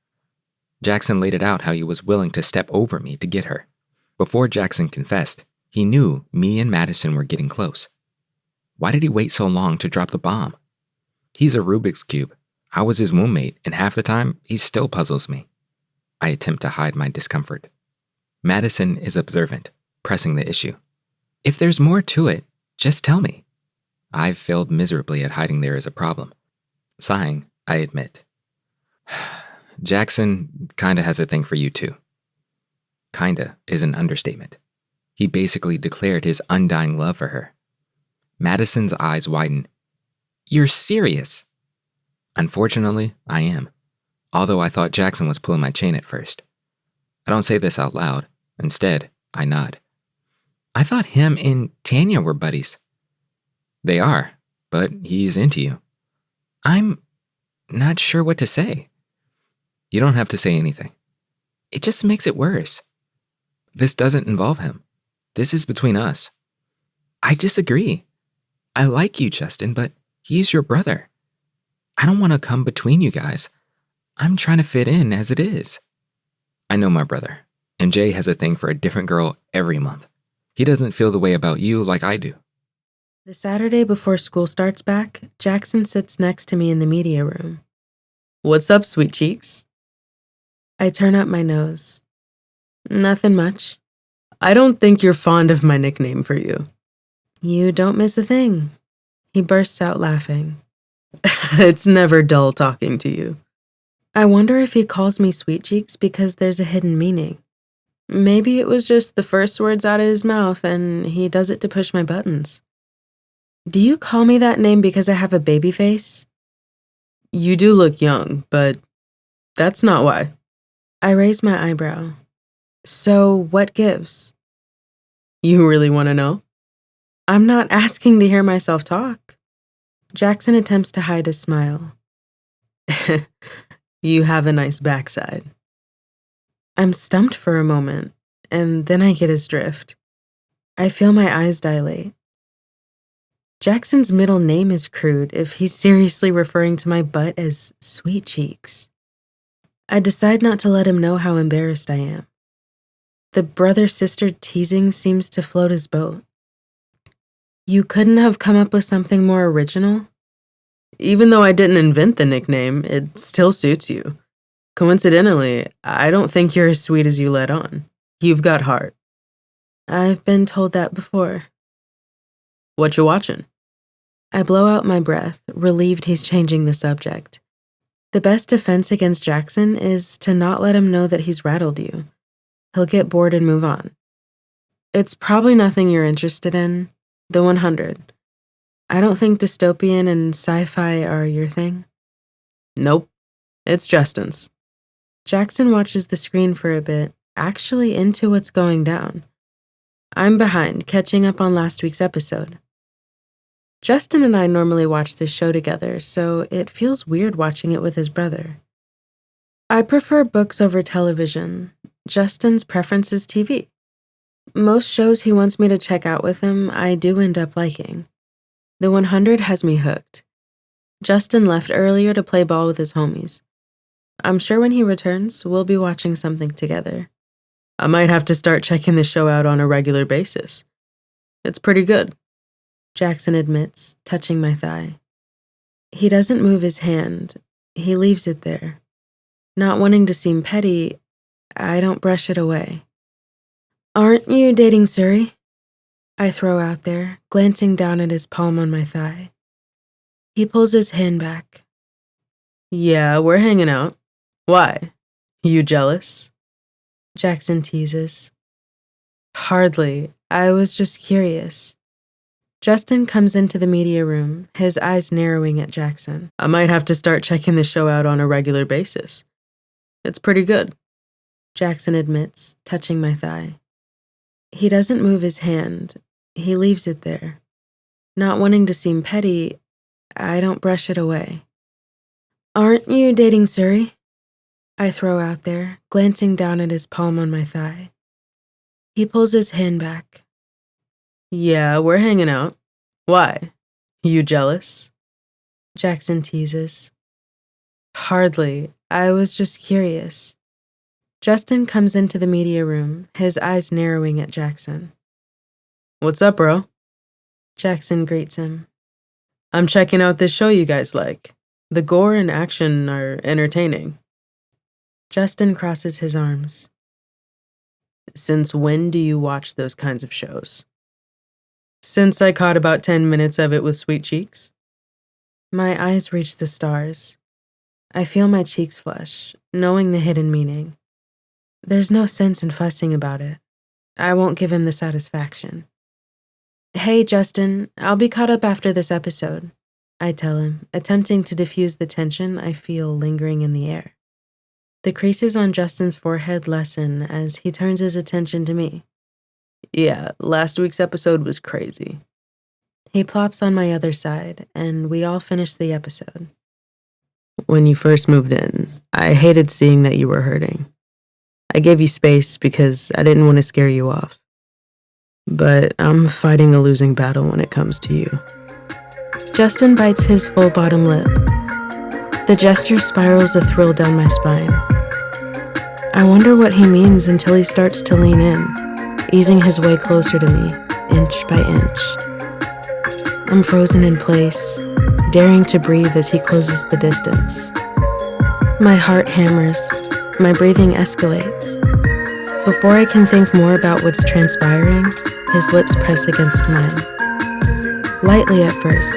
Jackson laid it out how he was willing to step over me to get her. Before Jackson confessed, he knew me and Madison were getting close. Why did he wait so long to drop the bomb? He's a Rubik's Cube. I was his roommate, and half the time, he still puzzles me. I attempt to hide my discomfort. Madison is observant, pressing the issue. If there's more to it, just tell me. I've failed miserably at hiding there is a problem. Sighing, I admit. Jackson kinda has a thing for you too. Kinda is an understatement. He basically declared his undying love for her. Madison's eyes widen. You're serious? Unfortunately, I am. Although I thought Jackson was pulling my chain at first. I don't say this out loud. Instead, I nod. I thought him and Tanya were buddies. They are, but he's into you. I'm not sure what to say. You don't have to say anything. It just makes it worse. This doesn't involve him. This is between us. I disagree. I like you, Justin, but he's your brother. I don't want to come between you guys. I'm trying to fit in as it is. I know my brother, and Jay has a thing for a different girl every month. He doesn't feel the way about you like I do. The Saturday before school starts back, Jackson sits next to me in the media room. What's up, Sweet Cheeks? I turn up my nose. Nothing much. I don't think you're fond of my nickname for you. You don't miss a thing. He bursts out laughing. It's never dull talking to you. I wonder if he calls me Sweet Cheeks because there's a hidden meaning. Maybe it was just the first words out of his mouth and he does it to push my buttons. Do you call me that name because I have a baby face? You do look young, but that's not why. I raise my eyebrow. So what gives? You really want to know? I'm not asking to hear myself talk. Jackson attempts to hide his smile. You have a nice backside. I'm stumped for a moment, and then I get his drift. I feel my eyes dilate. Jackson's middle name is crude if he's seriously referring to my butt as Sweet Cheeks. I decide not to let him know how embarrassed I am. The brother-sister teasing seems to float his boat. You couldn't have come up with something more original? Even though I didn't invent the nickname, it still suits you. Coincidentally, I don't think you're as sweet as you let on. You've got heart. I've been told that before. What you watching? I blow out my breath, relieved he's changing the subject. The best defense against Jackson is to not let him know that he's rattled you. He'll get bored and move on. It's probably nothing you're interested in. The 100. I don't think dystopian and sci-fi are your thing. Nope. It's Justin's. Jackson watches the screen for a bit, actually into what's going down. I'm behind, catching up on last week's episode. Justin and I normally watch this show together, so it feels weird watching it with his brother. I prefer books over television. Justin's preference is TV. Most shows he wants me to check out with him, I do end up liking. The 100 has me hooked. Justin left earlier to play ball with his homies. I'm sure when he returns, we'll be watching something together. I might have to start checking the show out on a regular basis. It's pretty good, Jackson admits, touching my thigh. He doesn't move his hand. He leaves it there. Not wanting to seem petty, I don't brush it away. Aren't you dating Suri? I throw out there, glancing down at his palm on my thigh. He pulls his hand back. Yeah, we're hanging out. Why? You jealous? Jackson teases. Hardly. I was just curious. Justin comes into the media room, his eyes narrowing at Jackson. I might have to start checking the show out on a regular basis. It's pretty good, Jackson admits, touching my thigh. He doesn't move his hand. He leaves it there. Not wanting to seem petty, I don't brush it away. Aren't you dating Suri? I throw out there, glancing down at his palm on my thigh. He pulls his hand back. Yeah, we're hanging out. Why? You jealous? Jackson teases. Hardly. I was just curious. Justin comes into the media room, his eyes narrowing at Jackson. What's up, bro? Jackson greets him. I'm checking out this show you guys like. The gore and action are entertaining. Justin crosses his arms. Since when do you watch those kinds of shows? Since I caught about 10 minutes of it with Sweet Cheeks. My eyes reach the stars. I feel my cheeks flush, knowing the hidden meaning. There's no sense in fussing about it. I won't give him the satisfaction. Hey, Justin, I'll be caught up after this episode, I tell him, attempting to diffuse the tension I feel lingering in the air. The creases on Justin's forehead lessen as he turns his attention to me. Yeah, last week's episode was crazy. He plops on my other side, and we all finish the episode. When you first moved in, I hated seeing that you were hurting. I gave you space because I didn't want to scare you off. But I'm fighting a losing battle when it comes to you. Justin bites his full bottom lip. The gesture spirals a thrill down my spine. I wonder what he means until he starts to lean in, easing his way closer to me, inch by inch. I'm frozen in place, daring to breathe as he closes the distance. My heart hammers, my breathing escalates. Before I can think more about what's transpiring, his lips press against mine. Lightly at first,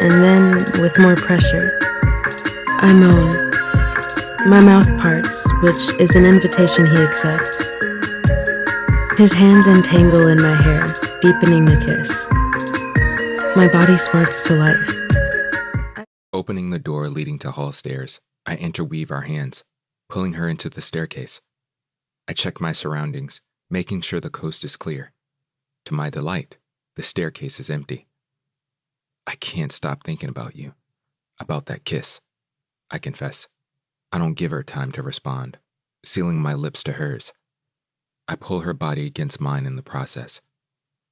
and then with more pressure. I moan. My mouth parts, which is an invitation he accepts. His hands entangle in my hair, deepening the kiss. My body sparks to life. Opening the door leading to hall stairs, I interweave our hands, pulling her into the staircase. I check my surroundings, making sure the coast is clear. To my delight, the staircase is empty. I can't stop thinking about you, about that kiss. I confess. I don't give her time to respond, sealing my lips to hers. I pull her body against mine in the process.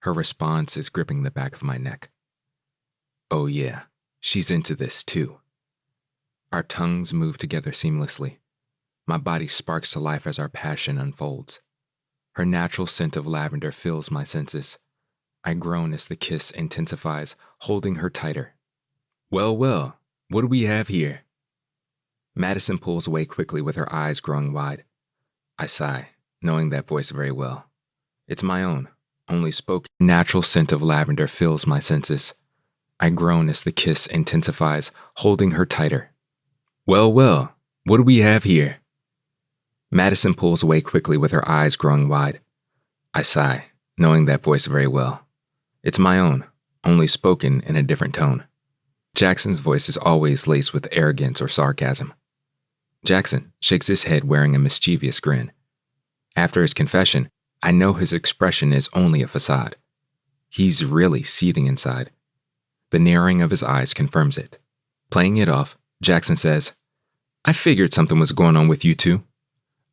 Her response is gripping the back of my neck. Oh yeah, she's into this too. Our tongues move together seamlessly. My body sparks to life as our passion unfolds. Her natural scent of lavender fills my senses. I groan as the kiss intensifies, holding her tighter. Well, well, what do we have here? Madison pulls away quickly with her eyes growing wide. I sigh, knowing that voice very well. It's my own, only spoken. Natural scent of lavender fills my senses. I groan as the kiss intensifies, holding her tighter. Well, well, what do we have here? Madison pulls away quickly with her eyes growing wide. I sigh, knowing that voice very well. It's my own, only spoken in a different tone. Jackson's voice is always laced with arrogance or sarcasm. Jackson shakes his head wearing a mischievous grin. After his confession, I know his expression is only a facade. He's really seething inside. The narrowing of his eyes confirms it. Playing it off, Jackson says, I figured something was going on with you two.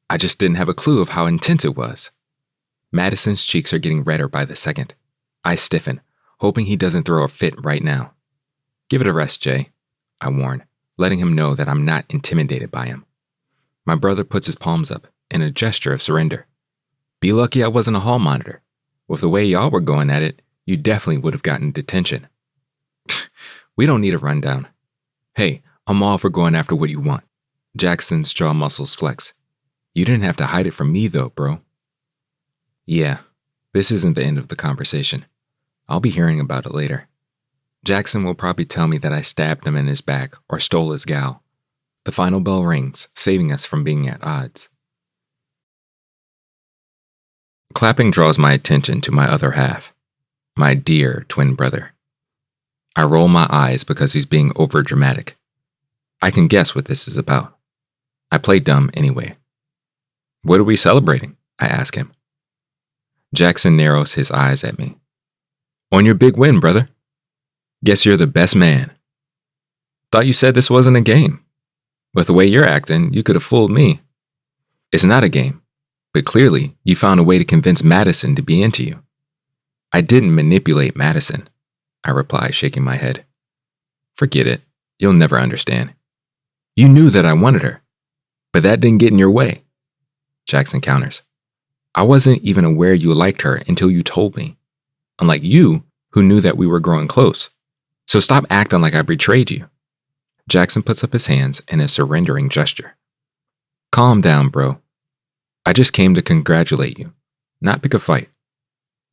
I just didn't have a clue of how intense it was. Madison's cheeks are getting redder by the second. I stiffen, hoping he doesn't throw a fit right now. Give it a rest, Jay, I warn, letting him know that I'm not intimidated by him. My brother puts his palms up in a gesture of surrender. Be lucky I wasn't a hall monitor. With the way y'all were going at it, you definitely would have gotten detention. We don't need a rundown. Hey, I'm all for going after what you want. Jackson's jaw muscles flex. You didn't have to hide it from me though, bro. Yeah, this isn't the end of the conversation. I'll be hearing about it later. Jackson will probably tell me that I stabbed him in his back or stole his gal. The final bell rings, saving us from being at odds. Clapping draws my attention to my other half, my dear twin brother. I roll my eyes because he's being overdramatic. I can guess what this is about. I play dumb anyway. What are we celebrating? I ask him. Jackson narrows his eyes at me. On your big win, brother. Guess you're the best man. Thought you said this wasn't a game. With the way you're acting, you could have fooled me. It's not a game, but clearly you found a way to convince Madison to be into you. I didn't manipulate Madison, I reply, shaking my head. Forget it. You'll never understand. You knew that I wanted her, but that didn't get in your way. Jackson counters. I wasn't even aware you liked her until you told me. Unlike you, who knew that we were growing close. So stop acting like I betrayed you. Jackson puts up his hands in a surrendering gesture. Calm down, bro. I just came to congratulate you, not pick a fight.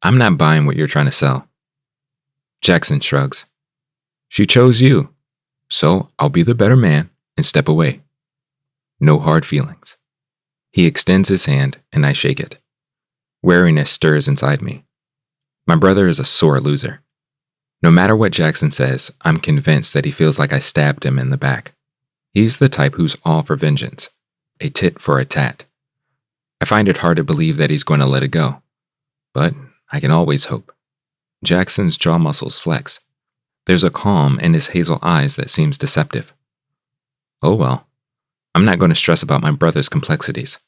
I'm not buying what you're trying to sell. Jackson shrugs. She chose you, so I'll be the better man and step away. No hard feelings. He extends his hand and I shake it. Wariness stirs inside me. My brother is a sore loser. No matter what Jackson says, I'm convinced that he feels like I stabbed him in the back. He's the type who's all for vengeance, a tit for a tat. I find it hard to believe that he's going to let it go, but I can always hope. Jackson's jaw muscles flex. There's a calm in his hazel eyes that seems deceptive. Oh well, I'm not going to stress about my brother's complexities.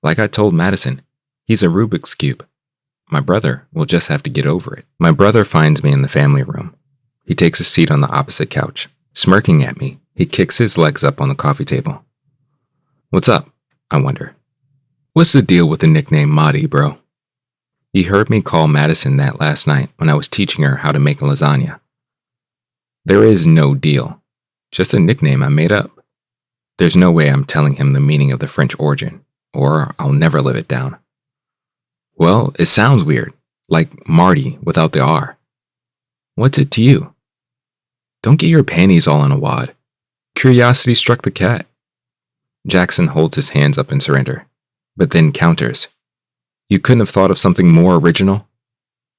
Like I told Madison, he's a Rubik's Cube. My brother will just have to get over it. My brother finds me in the family room. He takes a seat on the opposite couch. Smirking at me, he kicks his legs up on the coffee table. What's up? I wonder. What's the deal with the nickname Madi, bro? He heard me call Madison that last night when I was teaching her how to make lasagna. There is no deal. Just a nickname I made up. There's no way I'm telling him the meaning of the French origin, or I'll never live it down. Well, it sounds weird, like Marty without the R. What's it to you? Don't get your panties all in a wad. Curiosity struck the cat. Jackson holds his hands up in surrender, but then counters. You couldn't have thought of something more original?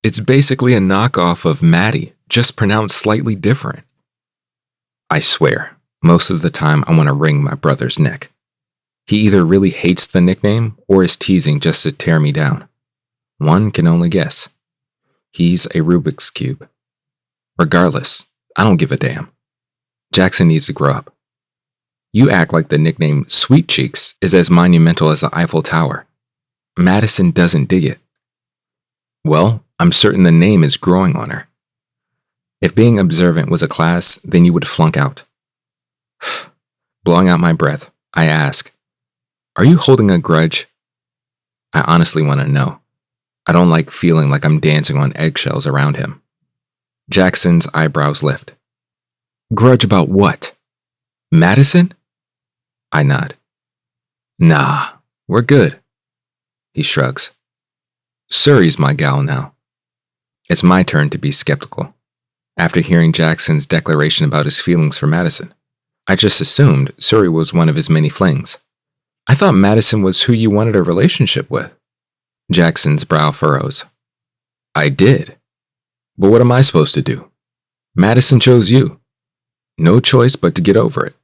It's basically a knockoff of Maddie, just pronounced slightly different. I swear, most of the time I want to wring my brother's neck. He either really hates the nickname or is teasing just to tear me down. One can only guess. He's a Rubik's Cube. Regardless, I don't give a damn. Jackson needs to grow up. You act like the nickname Sweet Cheeks is as monumental as the Eiffel Tower. Madison doesn't dig it. Well, I'm certain the name is growing on her. If being observant was a class, then you would flunk out. Blowing out my breath, I ask, are you holding a grudge? I honestly want to know. I don't like feeling like I'm dancing on eggshells around him. Jackson's eyebrows lift. Grudge about what? Madison? I nod. Nah, we're good. He shrugs. Surrey's my gal now. It's my turn to be skeptical. After hearing Jackson's declaration about his feelings for Madison, I just assumed Suri was one of his many flings. I thought Madison was who you wanted a relationship with. Jackson's brow furrows. I did. But what am I supposed to do? Madison chose you. No choice but to get over it.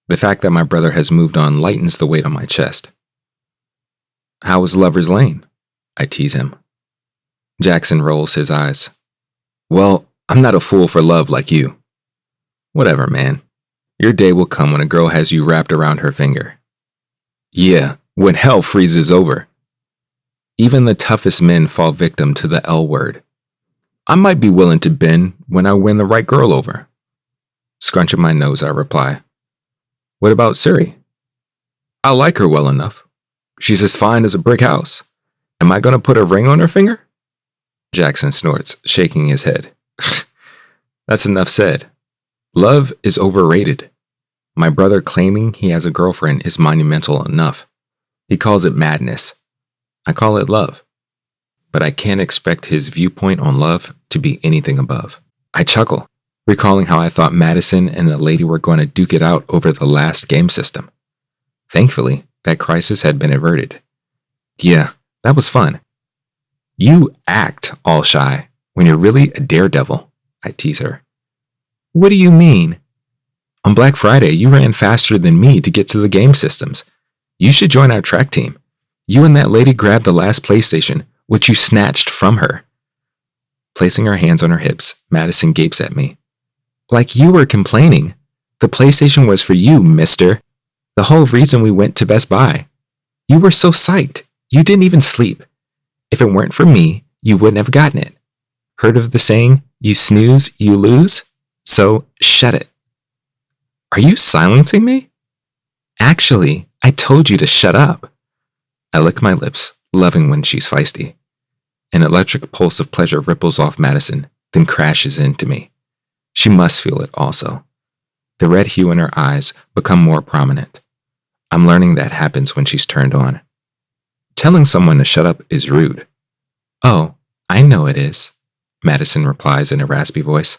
The fact that my brother has moved on lightens the weight on my chest. How was Lover's Lane? I tease him. Jackson rolls his eyes. Well, I'm not a fool for love like you. Whatever, man. Your day will come when a girl has you wrapped around her finger. Yeah, when hell freezes over. Even the toughest men fall victim to the L word. I might be willing to bend when I win the right girl over. Scrunching my nose, I reply. What about Suri? I like her well enough. She's as fine as a brick house. Am I going to put a ring on her finger? Jackson snorts, shaking his head. That's enough said. Love is overrated. My brother claiming he has a girlfriend is monumental enough. He calls it madness. I call it love. But I can't expect his viewpoint on love to be anything above. I chuckle, recalling how I thought Madison and a lady were going to duke it out over the last game system. Thankfully, that crisis had been averted. Yeah, that was fun. You act all shy when you're really a daredevil, I tease her. What do you mean? On Black Friday, you ran faster than me to get to the game systems. You should join our track team. You and that lady grabbed the last PlayStation, which you snatched from her. Placing her hands on her hips, Madison gapes at me. Like you were complaining. The PlayStation was for you, mister. The whole reason we went to Best Buy. You were so psyched. You didn't even sleep. If it weren't for me, you wouldn't have gotten it. Heard of the saying, you snooze, you lose? So shut it. Are you silencing me? Actually, I told you to shut up. I lick my lips, loving when she's feisty. An electric pulse of pleasure ripples off Madison, then crashes into me. She must feel it also. The red hue in her eyes become more prominent. I'm learning that happens when she's turned on. Telling someone to shut up is rude. Oh, I know it is, Madison replies in a raspy voice.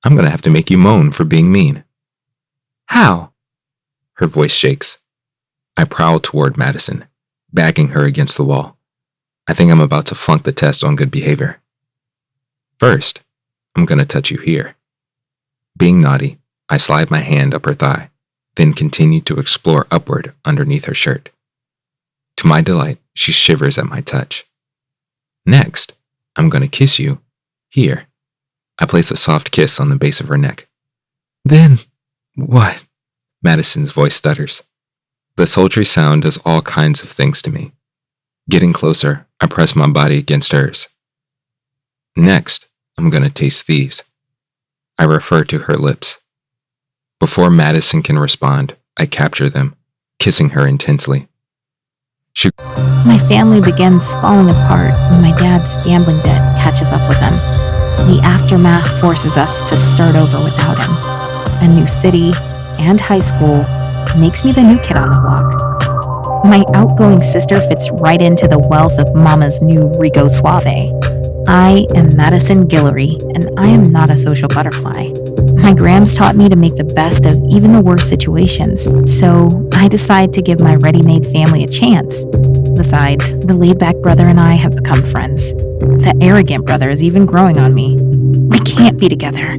I'm going to have to make you moan for being mean. How? Her voice shakes. I prowl toward Madison, backing her against the wall. I think I'm about to flunk the test on good behavior. First, I'm going to touch you here. Being naughty, I slide my hand up her thigh, then continue to explore upward underneath her shirt. To my delight, she shivers at my touch. Next, I'm going to kiss you here. I place a soft kiss on the base of her neck. Then, what? Madison's voice stutters. The sultry sound does all kinds of things to me. Getting closer, I press my body against hers. Next, I'm going to taste these. I refer to her lips. Before Madison can respond, I capture them, kissing her intensely. My family begins falling apart when my dad's gambling debt catches up with him. The aftermath forces us to start over without him. A new city and high school makes me the new kid on the block. My outgoing sister fits right into the wealth of Mama's new Rico Suave. I am Madison Guillory, and I am not a social butterfly. My grams taught me to make the best of even the worst situations, so I decide to give my ready-made family a chance. Besides, the laid-back brother and I have become friends. The arrogant brother is even growing on me. We can't be together,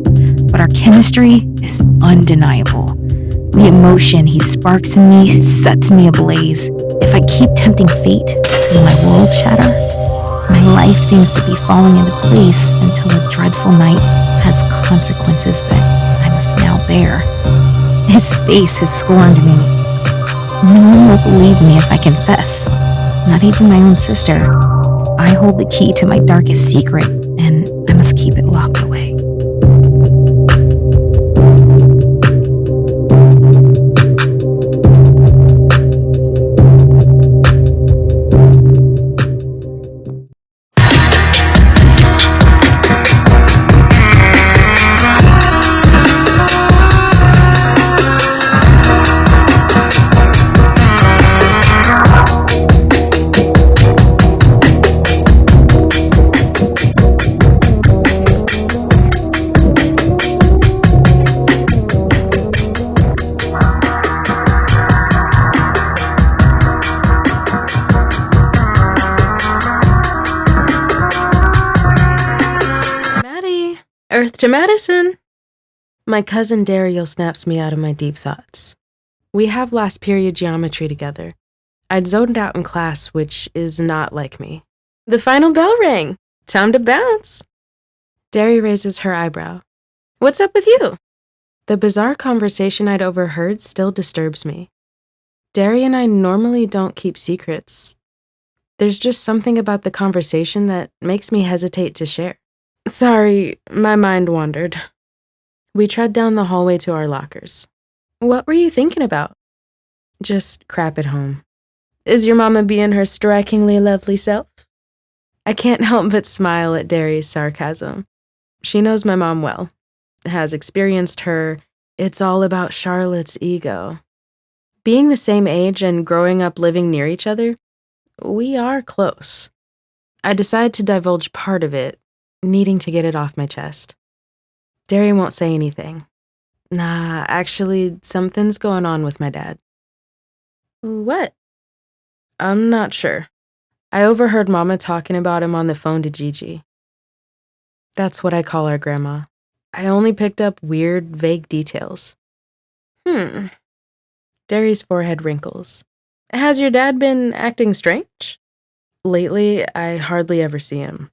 but our chemistry is undeniable. The emotion he sparks in me sets me ablaze. If I keep tempting fate, will my world shatter? My life seems to be falling into place until a dreadful night has consequences that I must now bear. His face has scorned me. No one will believe me if I confess. Not even my own sister. I hold the key to my darkest secret, and I must keep it locked away. Earth to Madison! My cousin Dariel snaps me out of my deep thoughts. We have last period geometry together. I'd zoned out in class, which is not like me. The final bell rang. Time to bounce. Dari raises her eyebrow. What's up with you? The bizarre conversation I'd overheard still disturbs me. Dari and I normally don't keep secrets. There's just something about the conversation that makes me hesitate to share. Sorry, my mind wandered. We tread down the hallway to our lockers. What were you thinking about? Just crap at home. Is your mama being her strikingly lovely self? I can't help but smile at Dari's sarcasm. She knows my mom well, has experienced her "it's all about Charlotte's ego." Being the same age and growing up living near each other, we are close. I decide to divulge part of it, needing to get it off my chest. Dari won't say anything. Nah, actually, something's going on with my dad. What? I'm not sure. I overheard Mama talking about him on the phone to Gigi. That's what I call our grandma. I only picked up weird, vague details. Dari's forehead wrinkles. Has your dad been acting strange? Lately, I hardly ever see him.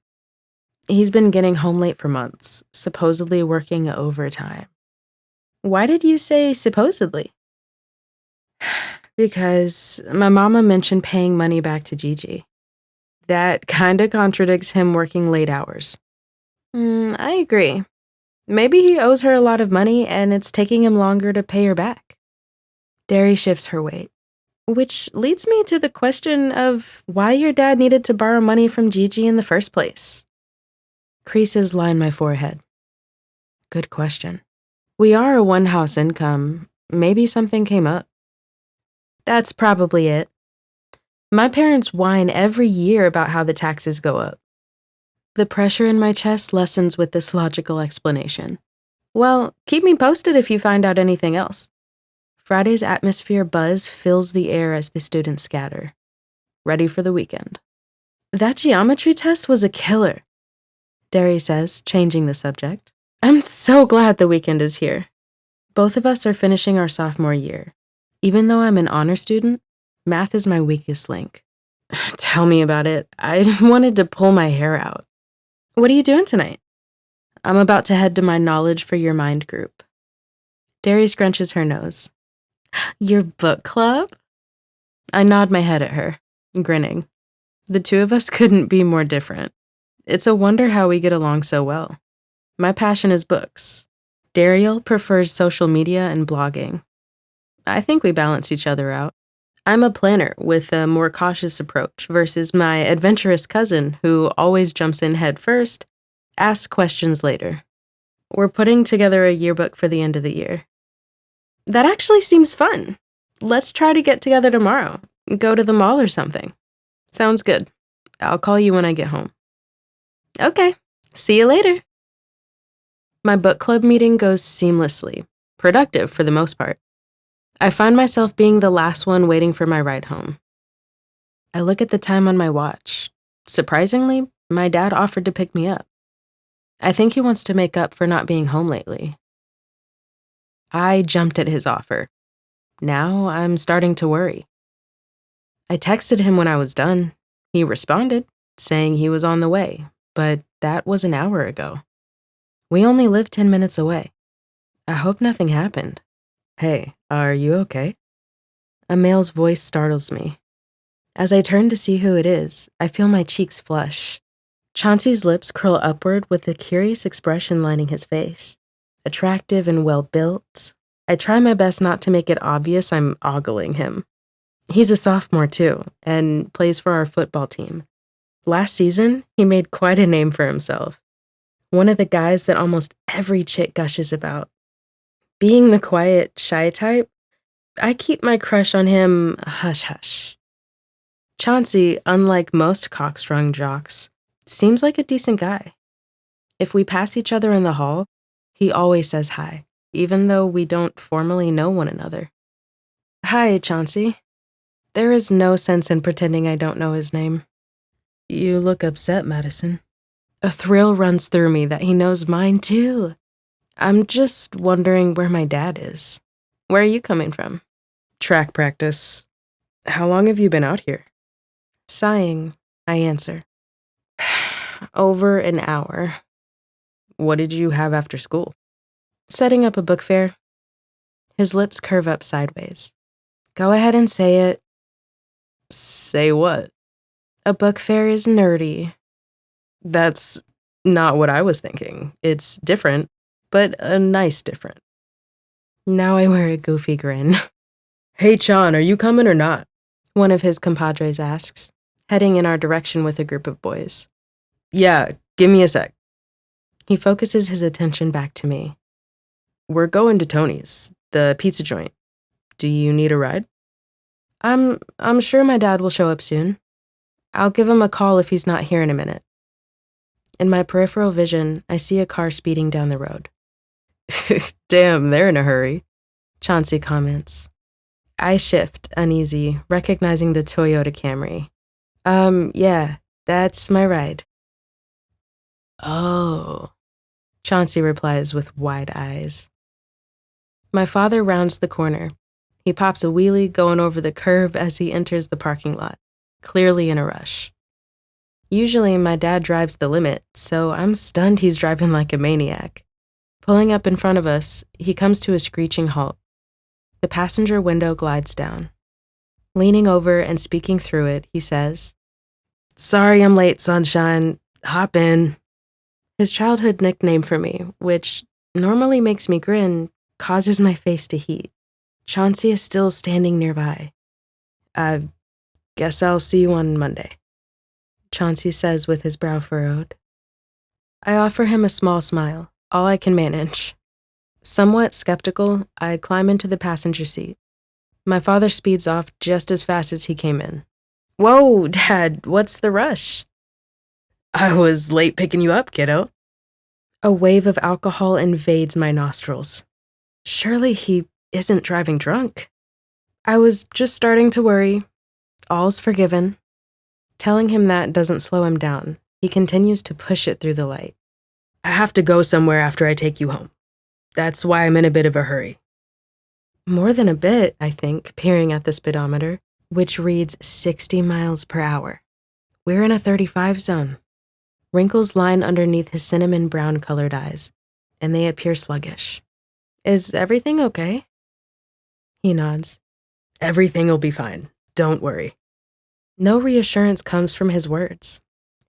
He's been getting home late for months, supposedly working overtime. Why did you say supposedly? Because my mama mentioned paying money back to Gigi. That kinda contradicts him working late hours. I agree. Maybe he owes her a lot of money and it's taking him longer to pay her back. Dari shifts her weight, which leads me to the question of why your dad needed to borrow money from Gigi in the first place. Creases line my forehead. Good question. We are a one-house income. Maybe something came up. That's probably it. My parents whine every year about how the taxes go up. The pressure in my chest lessens with this logical explanation. Well, keep me posted if you find out anything else. Friday's atmosphere buzz fills the air as the students scatter. Ready for the weekend. That geometry test was a killer, Dari says, changing the subject. I'm so glad the weekend is here. Both of us are finishing our sophomore year. Even though I'm an honor student, math is my weakest link. Tell me about it. I wanted to pull my hair out. What are you doing tonight? I'm about to head to my Knowledge for Your Mind group. Dari scrunches her nose. Your book club? I nod my head at her, grinning. The two of us couldn't be more different. It's a wonder how we get along so well. My passion is books. Dariel prefers social media and blogging. I think we balance each other out. I'm a planner with a more cautious approach versus my adventurous cousin who always jumps in head first, asks questions later. We're putting together a yearbook for the end of the year. That actually seems fun. Let's try to get together tomorrow. Go to the mall or something. Sounds good. I'll call you when I get home. Okay, see you later. My book club meeting goes seamlessly, productive for the most part. I find myself being the last one waiting for my ride home. I look at the time on my watch. Surprisingly, my dad offered to pick me up. I think he wants to make up for not being home lately. I jumped at his offer. Now I'm starting to worry. I texted him when I was done. He responded, saying he was on the way, but that was an hour ago. We only live 10 minutes away. I hope nothing happened. Hey, are you okay? A male's voice startles me. As I turn to see who it is, I feel my cheeks flush. Chauncey's lips curl upward with a curious expression lining his face. Attractive and well-built. I try my best not to make it obvious I'm ogling him. He's a sophomore too, and plays for our football team. Last season, he made quite a name for himself. One of the guys that almost every chick gushes about. Being the quiet, shy type, I keep my crush on him hush-hush. Chauncey, unlike most cockstrung jocks, seems like a decent guy. If we pass each other in the hall, he always says hi, even though we don't formally know one another. Hi, Chauncey. There is no sense in pretending I don't know his name. You look upset, Madison. A thrill runs through me that he knows mine too. I'm just wondering where my dad is. Where are you coming from? Track practice. How long have you been out here? Sighing, I answer. Over an hour. What did you have after school? Setting up a book fair. His lips curve up sideways. Go ahead and say it. Say what? A book fair is nerdy. That's not what I was thinking. It's different, but a nice different. Now I wear a goofy grin. Hey, Chan, are you coming or not? One of his compadres asks, heading in our direction with a group of boys. Yeah, give me a sec. He focuses his attention back to me. We're going to Tony's, the pizza joint. Do you need a ride? I'm sure my dad will show up soon. I'll give him a call if he's not here in a minute. In my peripheral vision, I see a car speeding down the road. Damn, they're in a hurry, Chauncey comments. I shift, uneasy, recognizing the Toyota Camry. Yeah, that's my ride. Oh, Chauncey replies with wide eyes. My father rounds the corner. He pops a wheelie going over the curb as he enters the parking lot, clearly in a rush. Usually my dad drives the limit, so I'm stunned he's driving like a maniac. Pulling up in front of us, he comes to a screeching halt. The passenger window glides down. Leaning over and speaking through it, he says, sorry I'm late, sunshine. Hop in. His childhood nickname for me, which normally makes me grin, causes my face to heat. Chauncey is still standing nearby. I guess I'll see you on Monday, Chauncey says with his brow furrowed. I offer him a small smile, all I can manage. Somewhat skeptical, I climb into the passenger seat. My father speeds off just as fast as he came in. Whoa, Dad, what's the rush? I was late picking you up, kiddo. A wave of alcohol invades my nostrils. Surely he isn't driving drunk. I was just starting to worry. All's forgiven. Telling him that doesn't slow him down. He continues to push it through the light. I have to go somewhere after I take you home. That's why I'm in a bit of a hurry. More than a bit, I think, peering at the speedometer, which reads 60 miles per hour. We're in a 35 zone. Wrinkles line underneath his cinnamon brown colored eyes, and they appear sluggish. Is everything okay? He nods. Everything'll be fine. Don't worry. No reassurance comes from his words.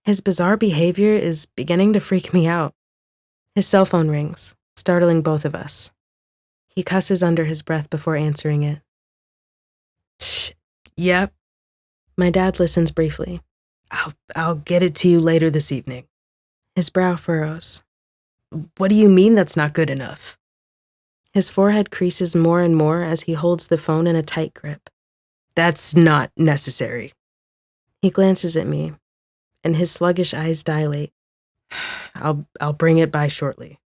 His bizarre behavior is beginning to freak me out. His cell phone rings, startling both of us. He cusses under his breath before answering it. Shh. Yep. My dad listens briefly. I'll get it to you later this evening. His brow furrows. What do you mean that's not good enough? His forehead creases more and more as he holds the phone in a tight grip. That's not necessary. He glances at me, and his sluggish eyes dilate. I'll bring it by shortly.